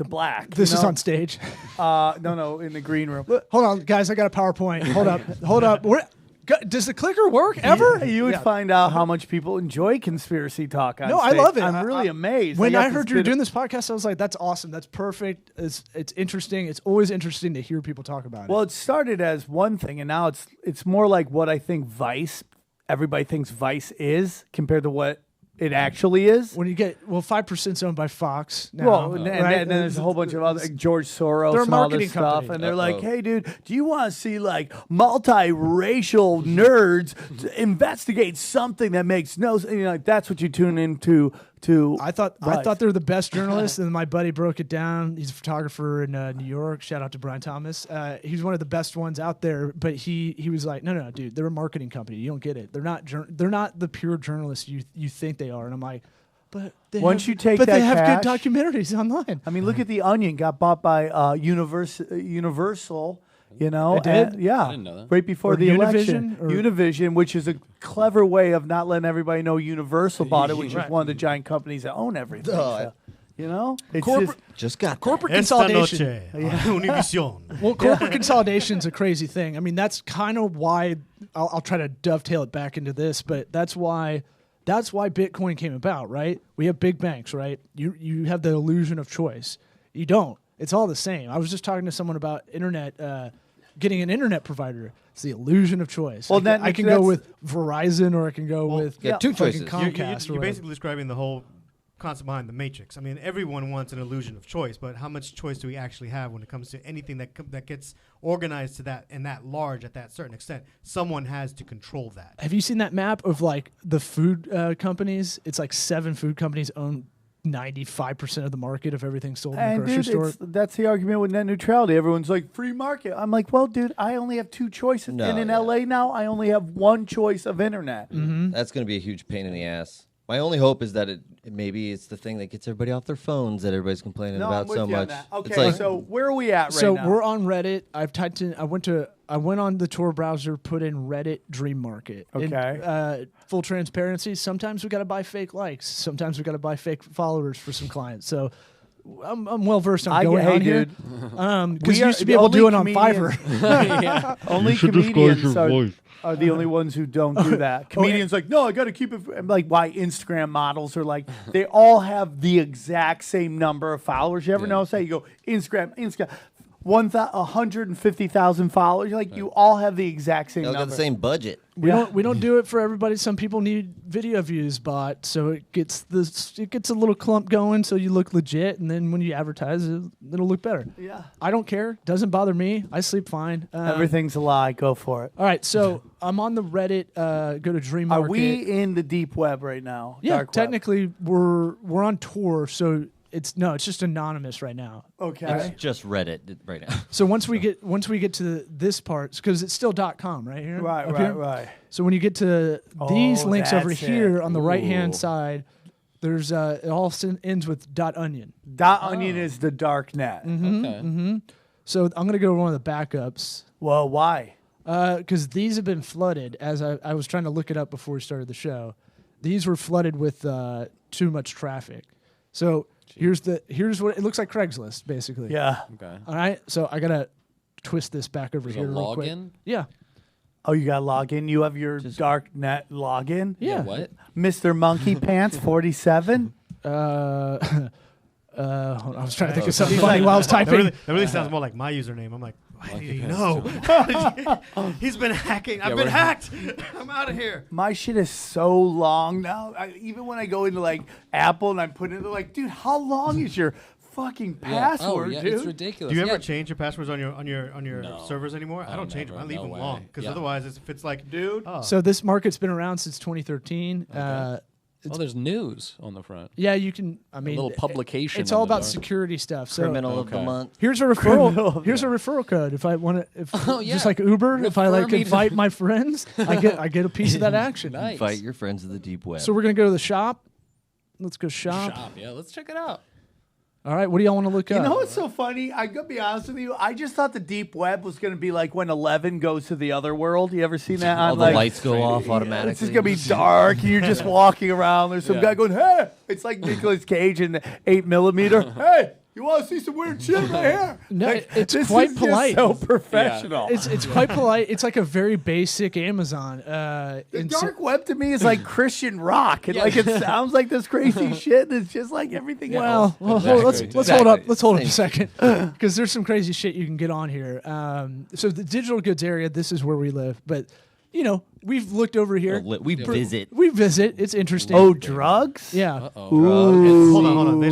black. This you is know? on stage. No, in the green room. Hold on, guys. I got a PowerPoint. Hold up. Does the clicker work ever? You would Yeah. find out how much people enjoy conspiracy talk on No, I stage. love it. I'm really amazed. When got I this heard you were bit of- doing this podcast, I was like, "That's awesome. That's perfect. It's interesting. It's always interesting to hear people talk about it." Well, it started as one thing, and now it's more like what I think Vice. Everybody thinks Vice is compared to what it actually is. when you get 5% owned by Fox now, Well, and right? then there's a whole bunch of other like George Soros They're a and all marketing this stuff, company. and they're like, Uh-oh. "Hey, dude, do you want to see like multiracial nerds to investigate something that makes no sense?" You know, like that's what you tune into. I thought they were the best journalists, and my buddy broke it down. He's a photographer in New York. Shout out to Brian Thomas. He's one of the best ones out there. But he was like, no, dude, they're a marketing company. You don't get it. They're not the pure journalists you think they are. And I'm like, but they Once have, you take but that they have cash- good documentaries online. I mean, look at the Onion got bought by Universal. You know, It did? and- yeah, I didn't know that. right before Or the election. Univision, or- Univision, which is a clever way of not letting everybody know Universal bought it, which Right. is one of the giant companies that own everything. Oh, so, you know, it's Corporate- Just got Corporate Esta consolidation. noche, Univision. Well, corporate consolidation's a crazy thing. I mean, that's kind of why I'll try to dovetail it back into this, but that's why Bitcoin came about, right? We have big banks, right? You have the illusion of choice. You don't. It's all the same. I was just talking to someone about getting an internet provider. It's the illusion of choice. Well, I can go with Verizon or I can go with Yeah, two fucking choices. Comcast. or You're whatever. basically describing the whole concept behind the Matrix. I mean, everyone wants an illusion of choice, but how much choice do we actually have when it comes to anything that gets organized to that and that large at that certain extent? Someone has to control that. Have you seen that map of like the food companies? It's like 7 food companies own 95% of the market of everything sold in the And grocery store. that's the argument with net neutrality. Everyone's like, free market. I'm like, well, dude, I only have 2 choices. No, and in yeah. LA now, I only have 1 choice of internet. That's going to be a huge pain in the ass. My only hope is that maybe it's the thing that gets everybody off their phones that everybody's complaining No, about I'm with so you on much. that. It's Okay, like, so where are we at right So now? we're on Reddit. I've typed in. I went on the Tor browser, put in Reddit Dream Market. Okay. And, full transparency. Sometimes we got to buy fake likes. Sometimes we got to buy fake followers for some clients. So I'm well versed on going on here. Because you used to be able to do it on Fiverr. Only comedians are the only ones who don't do that. Comedians like, no, I got to keep it. I'm like, why Instagram models are like, they all have the exact same number of followers. You ever notice that? You go, Instagram, 150,000 followers. You're like, you all have the exact same they all number. got the same budget. We don't do it for everybody. Some people need video views bought, so it gets a little clump going, so you look legit, and then when you advertise, it'll look better. Yeah. I don't care. Doesn't bother me. I sleep fine. Everything's a lie. Go for it. All right, so I'm on the Reddit. Go to Dream Market. Are we in the deep web right now? Yeah, Dark web? technically we're on tour, so it's just anonymous right now. Okay. It's just Reddit right now. So once we get to this part, because it's still .com right here. up here. Right. So when you get to these links over that's here it. on the right hand Ooh. side, there's it all ends with .onion. .onion is the dark net. Okay. So I'm gonna go to one of the backups. Well, why? Because these have been flooded. As I was trying to look it up before we started the show, these were flooded with too much traffic. So here's what it looks like. Craigslist, basically. Yeah. Okay. All right. So I gotta twist this back over There's here a real quick. login? Yeah. Oh, you got to log in? You have your dark net login? Yeah. What? Mr. Monkey Pants 47? Hold on, I was trying to think of something funny while I was typing. That really sounds more like my username. I'm like, why do you know? He's been hacking. I've been hacked. I'm out of here. My shit is so long now. Even when I go into like Apple and I put it, they're like, dude, how long is your fucking password, yeah, dude? it's ridiculous. Do you ever Yeah. change your passwords on your No. servers anymore? I don't change them. I leave no them way. long because Yeah. otherwise, if it's like, Dude. oh, So this market's been around since 2013. Oh, there's news on the front. Yeah, you can. I mean, little publication It's on all the about dark. security stuff. So Criminal of the Okay. month. here's a referral. Here's a referral code. If I want to, yeah. just like Uber, if I Refer like me to- invite my friends, I get a piece of that action. Nice. Fight your friends of the deep web. So we're gonna go to the shop. Let's go shop. Shop. Yeah, let's check it out. All right. What do y'all want to look You up? know what's so funny? I gotta be honest with you. I just thought the deep web was gonna be like when 11 goes to the other world. You ever seen that? All on the like, lights go off automatically. It's just gonna be dark, and you're just walking around. There's some Yeah. guy going, "Hey!" It's like Nicolas Cage in 8mm. Hey, you want to see some weird shit right here? No, Like, it's this quite is just polite. so professional. It's quite polite. It's like a very basic Amazon. The and so- dark web to me is like Christian rock, and like it sounds like this crazy shit. And it's just like everything else. Well, let's Exactly. hold up. Let's hold up a Same. second, because there's some crazy shit you can get on here. So the digital goods area, this is where we live. But we've looked over here. We visit. We visit. It's interesting. Oh, drugs? yeah. hold on. I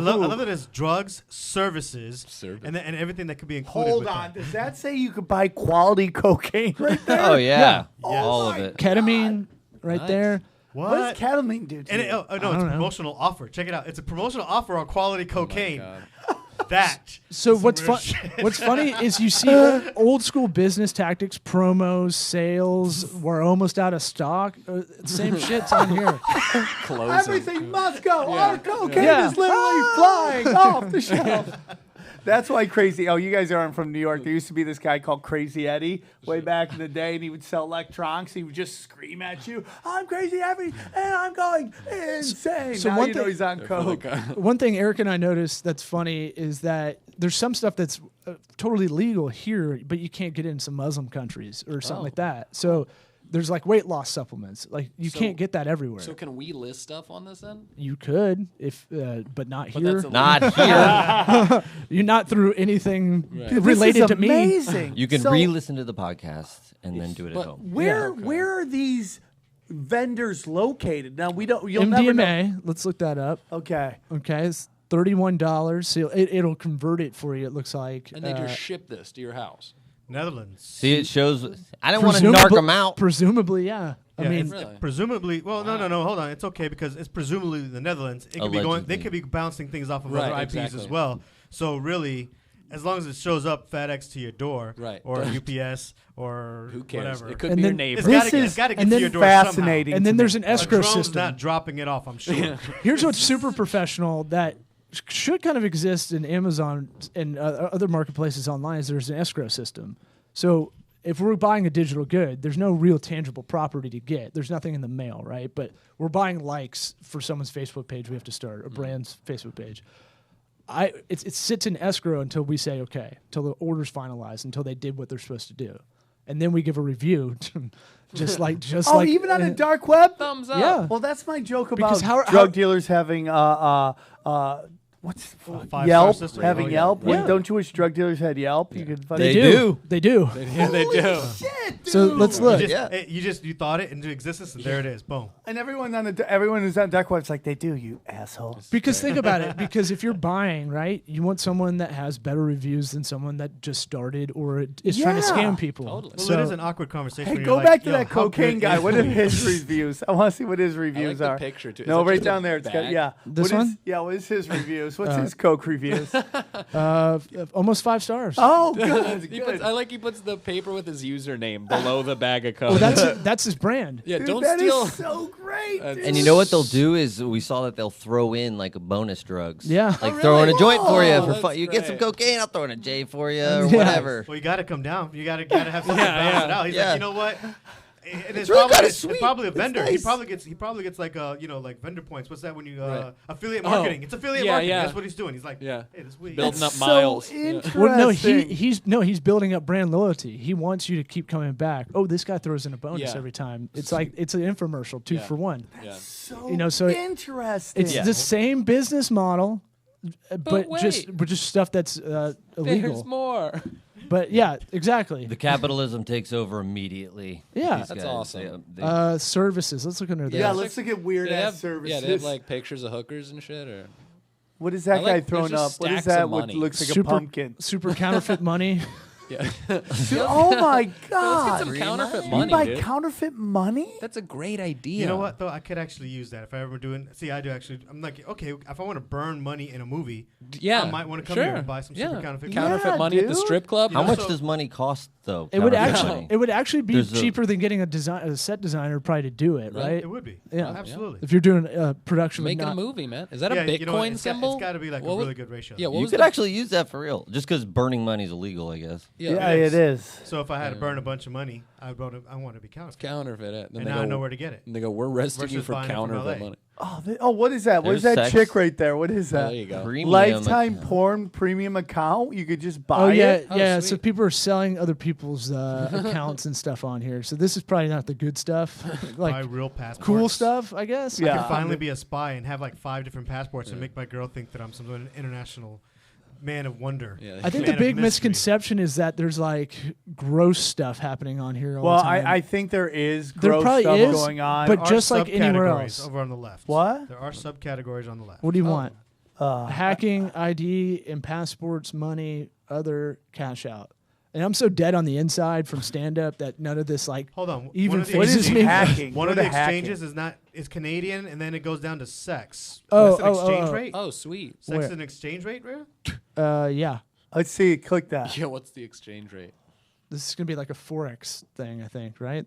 love that it's drugs, services, and everything that could be included. Hold with on. that. Does that say you could buy quality cocaine right there? Oh yeah, Yeah. all of it. Ketamine, right Nice. there. What? What does ketamine do to And you? no, it's a know. promotional offer. Check it out. It's a promotional offer on quality cocaine. God. That. So is what's some fun? real shit. What's funny is you see old school business tactics, promos, sales. We're almost out of stock. Same shit's on here. Closing. Everything must go. Our cocaine Yeah. is literally flying off the shelf. That's why Crazy. Oh, you guys aren't from New York. There used to be this guy called Crazy Eddie way back in the day, and he would sell electronics. He would just scream at you, "I'm Crazy Eddie, and I'm going insane." So now one you know thing- he's on coke. One thing Eric and I noticed that's funny is that there's some stuff that's totally legal here, but you can't get in some Muslim countries or something like that. So there's like weight loss supplements. Like you So- can't get that everywhere. So can we list stuff on this end? You could, if but not But here. that's a- Not here. You're not through anything Right. related this to is me. amazing. You can So re-listen to the podcast and then do it at But- home. Where Yeah, okay. where are these vendors located? Now we don't. You'll never know. MDMA. Let's look that up. Okay. Okay, it's $31. So it'll convert it for you. It looks like. And they just ship this to your house. Netherlands. See, it shows. I don't want to narc them out. Presumably, yeah. I Yeah, mean, it's Really? presumably. Well, no. Hold on. It's okay because it's presumably the Netherlands. It could be going. They Allegedly. could be bouncing things off of Right, other IPs exactly. as well. So really, as long as it shows up FedEx to your door, Right. or UPS or Who cares? whatever, It could And be your then- neighbor. it's got to get and to then your door fascinating. and then to there's me. an somehow. escrow A drone's system. not dropping it off. I'm sure. Here's what's super professional that should kind of exist in Amazon and other marketplaces online is there's an escrow system. So if we're buying a digital good, there's no real tangible property to get. There's nothing in the mail, right? But we're buying likes for someone's Facebook page we have to start, a brand's Facebook page. It sits in escrow until we say okay, until the order's finalized, until they did what they're supposed to do. And then we give a review, just like Even on the dark web. Thumbs up. Yeah. Well, that's my joke Because about how- drug dealers having what's Five-star Yelp system. having Oh, yeah. Yelp. Yeah. Don't you wish drug dealers had Yelp? You could find They They do. do. They do. Yeah, they do. Shit, dude. So let's look. You thought it into existence, and there it is. Boom. And everyone who's on the dark web's like, they do, you asshole. Because think about it. Because if you're buying, right, you want someone that has better reviews than someone that just started or is trying to Yeah. scam people. Totally. Well, So it is an awkward conversation. Hey, when go you're back like, to yo, that how cocaine good guy. is What are this? his reviews? I want to see what his reviews the are. picture, too. Is No, that right just a down there. It's got bag? This What is- one? Yeah, what is his reviews? What's his Coke reviews? Almost 5 stars. Oh, good, He good. puts, I like he puts the paper with his username below the bag of Coke. Well, that's his brand. yeah, Dude, don't that steal. is so great. That's- dude. And you know what they'll do is we saw that they'll throw in like a bonus drugs. Yeah. Like Oh, throwing really? a joint for you Oh, for that's fun. You get some great. cocaine, I'll throw in a J for you or Yeah. whatever. Well, you got to come down. You got to have something Yeah, balance it yeah. out. He's Yeah. like, you know what? And it's really probably kinda it's sweet. probably a It's vendor. nice. He probably gets like like vendor points. What's that when you Right. affiliate Oh. marketing? It's affiliate Yeah, marketing. yeah. That's what he's doing. He's like, Yeah. hey, this week. Building up so miles. Yeah. interesting. Well, no, he's building up brand loyalty. He wants you to keep coming back. Oh, this guy throws in a bonus Yeah. every time. It's like it's an infomercial, 2 Yeah. for 1. Yeah. So, so interesting. It's the same business model, but wait. just stuff that's There's illegal. more. But yeah, exactly. The capitalism takes over immediately. Yeah. These That's guys, awesome. Services. Let's look under there. yeah, let's look at weird They ass have, services. yeah, they have like pictures of hookers and shit. Or what is that I guy like- throwing there's up? just What is stacks that? of What money. looks like super a pumpkin? super counterfeit money. yeah, Dude, oh my let's god! get some counterfeit You money, buy dude. counterfeit money? That's a great idea. You know what though? I could actually use that if I ever doing. See, I do actually. I'm like, okay, if I want to burn money in a movie, Yeah, I might want to come sure. here and buy some super Yeah. counterfeit. Counterfeit Yeah, money at the dude. strip club. You How know, much so- does money cost though? It would Counterfeit actually money? it would actually be There's a- cheaper than getting a set designer probably to do it, Right. right? It would be. Yeah. Absolutely. If you're doing a production, with Making a not- movie, man. Is that Yeah, a Bitcoin you know what? symbol? It's got to be like What a was- really good ratio. Yeah, what You was could the- actually use that for real, just because burning money is illegal, I guess. Yeah, it it is. So if I had to burn a bunch of money, I want to be counterfeit. counterfeit it. Then And they now go, I know where to get it. And they go, we're arresting you Versus for buying it from counterfeit LA. money. What is that? What is There's that sex. chick right there? What is Oh, that? there you go. Premium Lifetime account. porn premium account? You could just buy Oh yeah, it? yeah. So sweet. people are selling other people's accounts and stuff on here. So this is probably not the good stuff, Buy like real passports. cool stuff, I guess. Yeah. I could finally be a spy and have like 5 different passports and make my girl think that I'm some international man of wonder. Yeah. I think Man the of big mystery. misconception is that there's like gross stuff happening on here all Well, the time. I think there is There gross probably stuff is, going on. but There are just like anywhere subcategories else. over on the left. What? There are subcategories on the left. What do you want? Uh, Hacking, ID, and passports, money, other, cash out. And I'm so dead on the inside from stand up that none of this like Hold on. even one of the phases is me. hacking? One What of the are hacking? exchanges is Canadian, and then it goes down to sex. Oh, That's an exchange rate. Oh, sweet. Sex where? is an exchange rate, Rhea? Yeah. Let's see. Click that. Yeah, what's the exchange rate? This is gonna be like a forex thing, I think, right?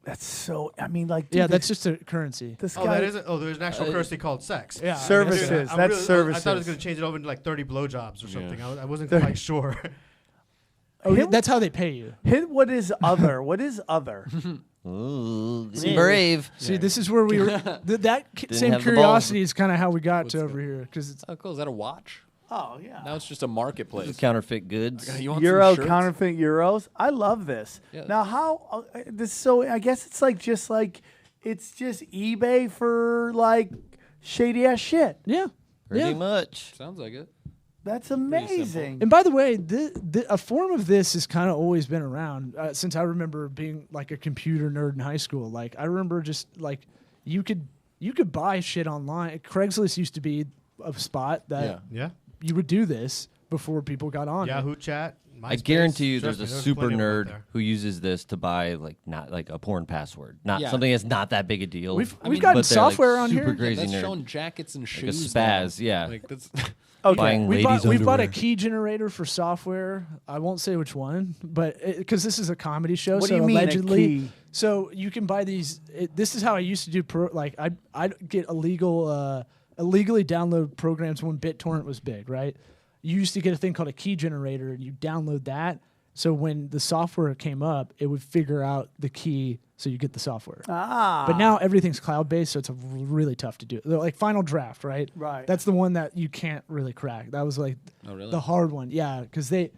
That's so. I mean, like, dude, Yeah, that's just a currency. this Oh, guy. that isn't. Oh, there's an actual currency called sex. Yeah, Services. Dude, I'm That's really- services. I thought it was going to change it over into like 30 blowjobs or something. I wasn't There- quite sure. Oh, Hit- that's how they pay you. Hit what is other? What is other? Ooh, getting brave. See, this is where we were. Same have the balls. curiosity is kind of how we got to over here because it's Oh, cool. Is that a watch? Oh yeah. Now it's just a marketplace. Counterfeit goods. You want Euro some shirts? counterfeit euros. I love this. Yeah. Now how this? So I guess it's like just eBay for like shady ass shit. yeah, Pretty yeah. much. Sounds like it. That's amazing. And by the way, a form of this has kind of always been around since I remember being like a computer nerd in high school. Like I remember just like you could buy shit online. Craigslist used to be a spot that you would do this before people got on. Yahoo Chat. I guarantee you there's a super nerd who uses this to buy not like a porn password. Not something that's not that big a deal. We've gotten software like on super here. crazy That's nerd. showing jackets and shoes. Like a spaz, yeah. Like that's Buying we ladies' bought a underwear. key generator for software. I won't say which one, but because this is a comedy show, What so do you mean, a allegedly, key? so you can buy these. This is how I used to do. I'd get illegally download programs when BitTorrent was big, right? You used to get a thing called a key generator, and you download that. So when the software came up, it would figure out the key, so you get the software. But now everything's cloud-based, so it's really tough to do. Like Final Draft, right? Right. That's the one that you can't really crack. That was like really? the hard one. Yeah, because I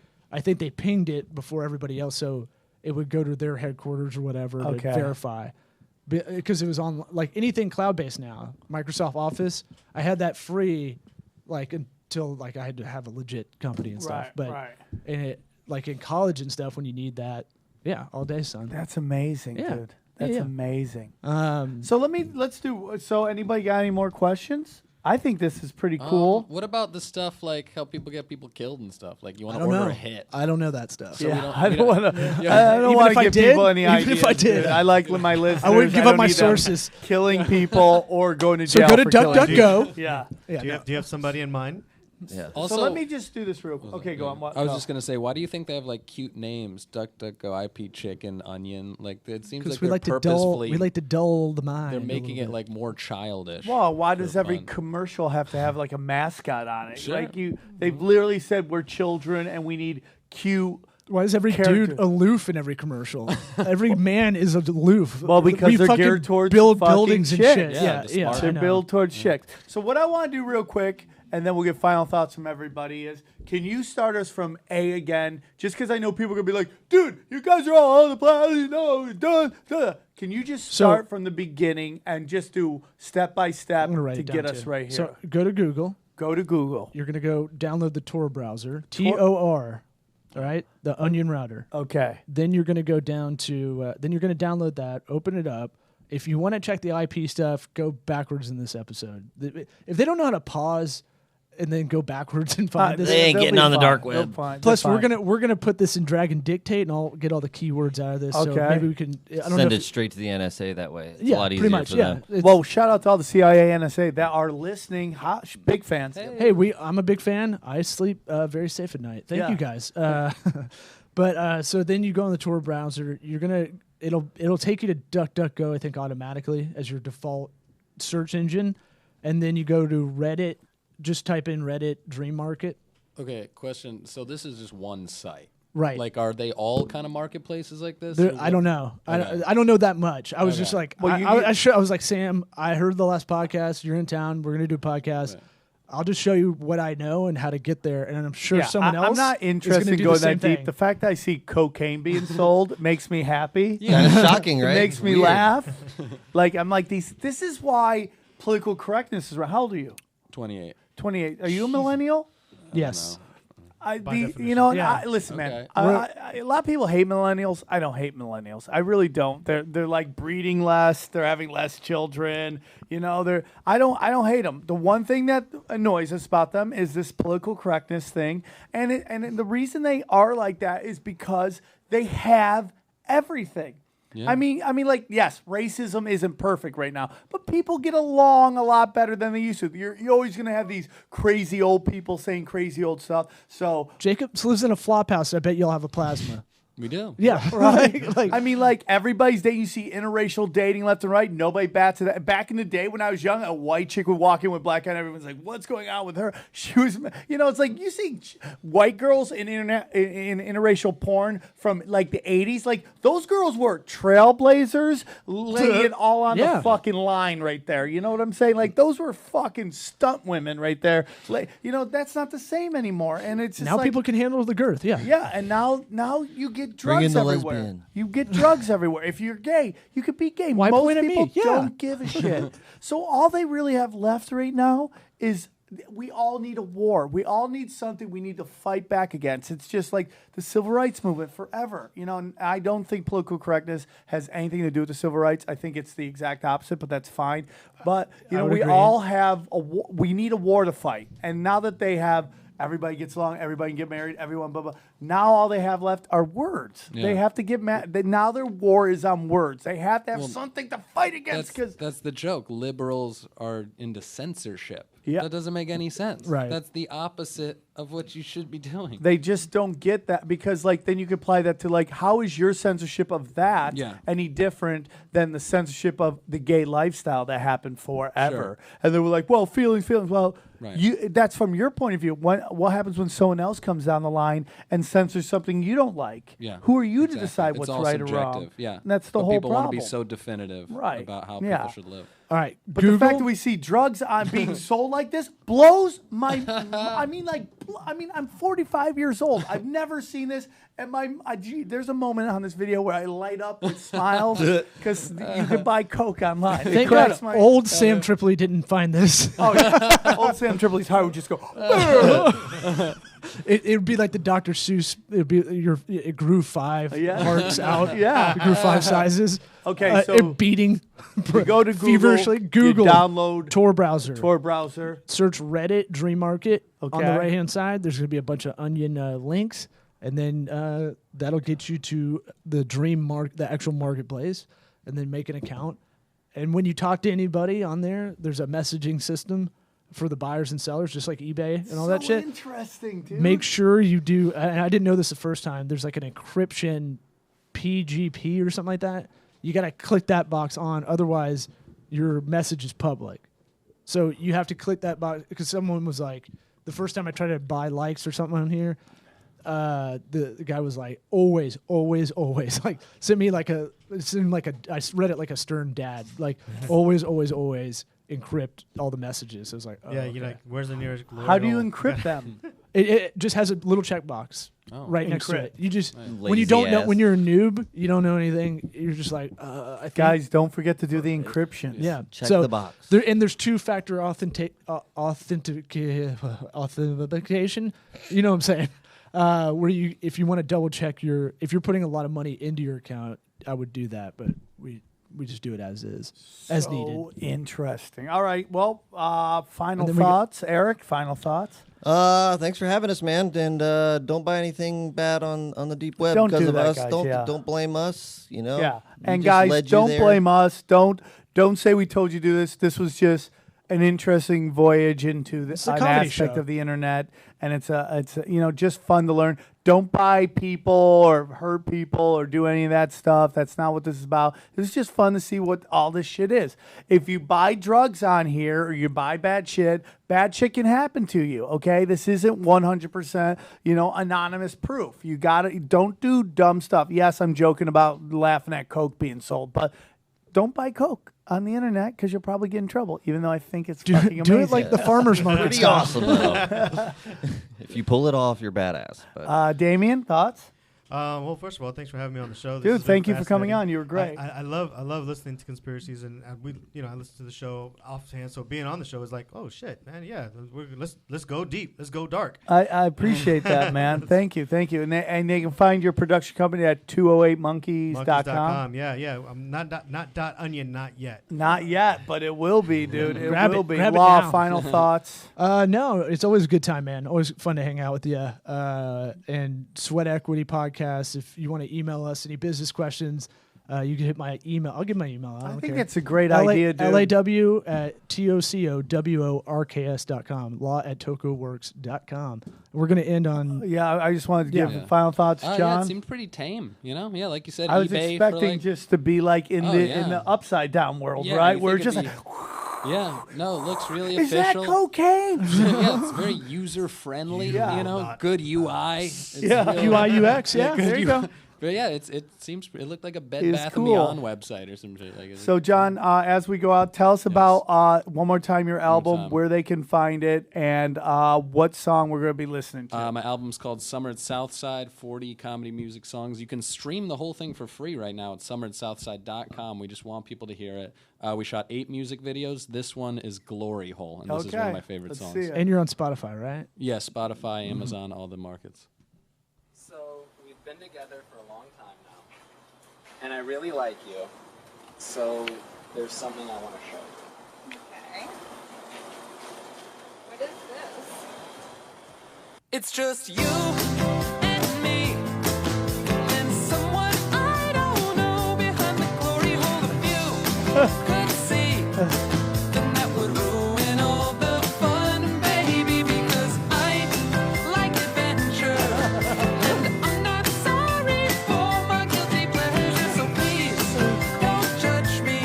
think they pinged it before everybody else, so it would go to their headquarters or whatever to verify. Because it was on like anything cloud-based now. Microsoft Office, I had that free, like until like I had to have a legit company and stuff. And it. Like in college and stuff, when you need that, all day, son. That's amazing, dude. That's amazing. So let's do. So anybody got any more questions? I think this is pretty cool. What about the stuff like how people get people killed and stuff? Like you want I to don't order know. a hit. I don't know that stuff. So I don't want to. I don't Even want if to I give did, people any even ideas. if I did. dude. I like my listeners. I wouldn't give don't up my need them sources. killing people or going to So jail. go to for killing DuckDuckGo. people. Yeah. Yeah. Do you have somebody in mind? Yeah. Also, So let me just do this real quick. Okay, go on. What? I was go. just gonna say, why do you think they have like cute names? DuckDuckGo, IP Chicken, Onion. Like it seems Because like we they're like to purposefully. dull the mind. They're a making little it bit. like more childish. Well, why does for every fun. commercial have to have like a mascot on it? Sure. Like they've literally said we're children and we need cute. Why is every character. dude aloof in every commercial? Every man is aloof. Well, because we they're fucking geared towards build fucking buildings and chicks. shit. Yeah, Yeah, the smart. I They're know. built towards chicks. So what I want to do real quick, and then we'll get final thoughts from everybody, is can you start us from A again? Just because I know people are going to be like, dude, you guys are all on the planet, you know, done. Can you just start from the beginning and just do step by step I'm gonna write to it down get us too. right here? So go to Google. Go to Google. You're gonna go download the Tor browser. TOR. All right, the Onion router. Okay. Then you're gonna go down to. Then you're gonna download that. Open it up. If you want to check the IP stuff, go backwards in this episode. If they don't know how to pause and then go backwards and find this, They ain't They'll getting be on the fine. dark They'll web. fine. plus They're fine. we're gonna put this in drag and dictate, and I'll get all the keywords out of this. So Okay. maybe we can. I don't know. Send if- it straight to the NSA that way. It's yeah, a lot easier pretty much. for Yeah. them. It's- Well, shout out to all the CIA, NSA that are listening. Hot, big fans. Hey, I'm a big fan. I sleep very safe at night. Thank Yeah. you guys. But so then you go on the Tor browser. It'll take you to DuckDuckGo, I think, automatically as your default search engine, and then you go to Reddit. Just type in Reddit Dream Market. Okay, question. So this is just one site, Right. Like, are they all kind of marketplaces like this? I don't know. Okay. I don't know that much. I was just like, Well, you I was like, Sam, I heard the last podcast. You're in town. We're gonna do a podcast. Right. I'll just show you what I know and how to get there, and I'm sure someone else. I'm not is interested gonna in do going the same that deep. thing. The fact that I see cocaine being sold makes me happy. Kind of shocking, right? It makes me Weird. laugh. Like I'm like these. This is why political correctness is right. How old are you? 28. 28. Are you a millennial? Yes. definition. You know, Yeah. listen, Okay. man. A lot of people hate millennials. I don't hate millennials. I really don't. They're like breeding less. They're having less children. You know, I don't hate them. The one thing that annoys us about them is this political correctness thing, and the reason they are like that is because they have everything. Yeah. I mean, like, yes, racism isn't perfect right now, but people get along a lot better than they used to. You're always going to have these crazy old people saying crazy old stuff. So, Jacob lives in a flop house. I bet you'll have a plasma. We do. Yeah, right? like, I mean, like, everybody's dating. You see interracial dating left and right. Nobody bats at that. Back in the day when I was young, a white chick would walk in with black hair, and everyone's like, what's going on with her? She was, you know, it's like you see white girls in interracial porn from like the 80s. Like, those girls were trailblazers, laying it all on Yeah. the fucking line right there. You know what I'm saying? Like, those were fucking stunt women right there. Like, you know, that's not the same anymore. And it's just now like, people can handle the girth. Yeah. yeah, and now you get Bring in drugs the everywhere. lesbian. You get drugs everywhere. If you're gay, you could be gay. Why Most point at me? people Yeah. don't give a shit. So all they really have left right now is we all need a war. We all need something we need to fight back against. It's just like the civil rights movement forever. And I don't think political correctness has anything to do with the civil rights. I think it's the exact opposite, but that's fine. But, we agree. all have we need a war to fight. And now that they have everybody gets along, everybody can get married, everyone, blah, blah. Now all they have left are words. Yeah. They have to get mad. Now their war is on words. They have to have something to fight against. That's the joke. Liberals are into censorship. Yeah. That doesn't make any sense. Right. That's the opposite of what you should be doing. They just don't get that because, then you could apply that to, how is your censorship of that any different than the censorship of the gay lifestyle that happened forever? Sure. And they were like, well, feelings. Well, Right. that's from your point of view. What happens when someone else comes down the line and censors something you don't like? Yeah. Who are you to Exactly. decide It's what's all right or subjective. wrong? Yeah. And that's the But whole people problem. want to be so definitive about how Yeah. people should live. All right, But Google. the fact that we see drugs being sold like this blows my. I'm 45 years old. I've never seen this. And there's a moment on this video where I light up with smiles because you can buy Coke online. Thank God old Sam Tripoli didn't find this. Oh, yeah. Old Sam Tripoli's heart would just go. It would be like the Dr. Seuss. It would be it grew 5 hearts out. Yeah. It grew 5 sizes. Okay, so it beating. You go to Google. Feverishly. Google. You download Tor browser. Tor browser. Search Reddit Dream Market on the Okay. right hand side. There's going to be a bunch of onion links, and then that'll get you to the the actual marketplace, and then make an account. And when you talk to anybody on there, there's a messaging system for the buyers and sellers, just like eBay and all that shit. Interesting, dude. Make sure you do. And I didn't know this the first time. There's like an encryption PGP or something like that. You got to click that box on, otherwise your message is public. So you have to click that box because someone was like, the first time I tried to buy likes or something on here, the guy was like, always, like sent me like I read it like a stern dad, like always encrypt all the messages. I was like, You're like, where's the nearest L'Oreal? How do you encrypt them? It just has a little checkbox right next to it. You just when you Lazy don't know, ass. when you're a noob, you don't know anything. You're just like, I think. Guys, don't forget to do the encryption. Yeah, Check so the box. There's 2-factor authentication. You know what I'm saying? Where if you want to double check if you're putting a lot of money into your account, I would do that. But we just do it as is, as needed. So interesting. All right. Well, final And then thoughts, Eric. Final thoughts. Thanks for having us, man. And don't buy anything bad on the deep web Don't because do of that, us. guys, Don't blame us. Yeah. We And just guys, led you don't there. blame us. Don't say we told you to do this. This was just an interesting voyage into It's a an comedy aspect show. of the internet, and it's just fun to learn. Don't buy people or hurt people or do any of that stuff. That's not what this is about. This is just fun to see what all this shit is. If you buy drugs on here or you buy bad shit can happen to you. Okay, this isn't 100% anonymous proof. Don't do dumb stuff. Yes, I'm joking about laughing at Coke being sold, but don't buy Coke on the internet because you'll probably get in trouble, even though I think it's fucking amazing. Do it like the farmer's market Pretty style. awesome, though. If you pull it off, you're badass. But Damien, thoughts? Well, first of all, thanks for having me on the show. This Dude, has been thank you for coming fascinating. on. You were great. I love listening to conspiracies, and I listen to the show offhand. So being on the show is like, oh shit, man, yeah, let's go deep, let's go dark. I appreciate that, man. Thank you. And they can find your production company at 208monkeys.com. Monkeys.com. Yeah. I'm not .onion, not yet. Not yet, but it will be, dude. It Grab will it- be. grab it Law, now. final thoughts. No, it's always a good time, man. Always fun to hang out with you. And Sweat Equity Podcast. If you want to email us any business questions, you can hit my email. I'll give my email. I I don't think care. it's a great idea, dude. law@tocoworks.com, law@tocoworks.com. We're going to end on... Yeah, I just wanted to give Yeah. final thoughts, Yeah, John. it seemed pretty tame. Yeah, like you said, I was eBay expecting for just to be like in Oh, the yeah. in the upside down world, Yeah, right? you Where think it's just it'd like, be- yeah, no, it looks really is that official. cocaine? Yeah, it's very user friendly. Yeah. Good UI. It's Yeah. really- UI, UX, yeah, good there you UI. go. But yeah, it looked like a Bed It's Bath cool. & Beyond website or some shit. Like it. So, John, as we go out, tell us about one more time your album, time. where they can find it, and what song we're going to be listening to. My album's called Summer at Southside, 40 comedy music songs. You can stream the whole thing for free right now at summeratSouthside.com. We just want people to hear it. We shot 8 music videos. This one is Glory Hole, and this is one of my favorite Let's songs. see it. And you're on Spotify, right? Yeah, Spotify, Amazon, all the markets. So we've been together for a long time now, and I really like you. So there's something I want to show you. Okay. What is this? It's just you and me, and someone I don't know behind the glory hole. If you could see, then that would ruin all the fun, baby, because I like adventure, and I'm not sorry for my guilty pleasure, so please don't judge me.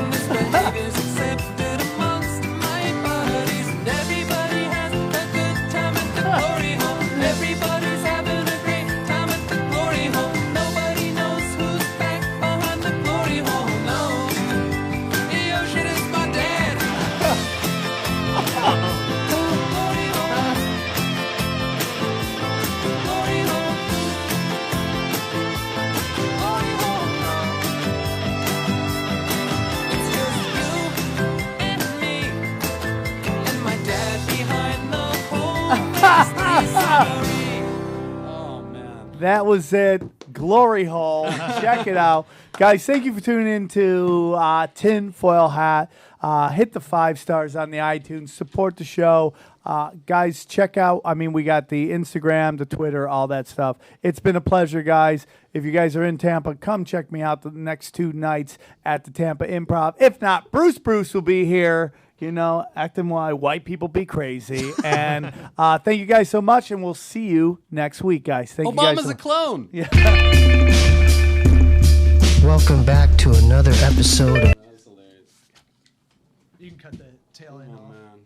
This behavior's accepted amongst my buddies, and everybody has a good time at the glory hole. Everybody's having a great time at the glory hole. Nobody knows who's back behind the glory hole. No, yo, shit, it's my dad. Glory hole. Glory hole. Glory hole. It's just you and me, and my dad behind the hole. Oh, man. That was it. Glory Hole. Check it out. Guys, thank you for tuning in to Tinfoil Hat. Hit the 5 stars on the iTunes. Support the show. Guys, check out, we got the Instagram, the Twitter, all that stuff. It's been a pleasure, guys. If you guys are in Tampa, come check me out the next 2 nights at the Tampa Improv. If not, Bruce will be here, acting why white people be crazy. And thank you guys so much, and we'll see you next week, guys. Thank you guys. Obama's so a clone. Welcome back to another episode of You can cut the tail end off.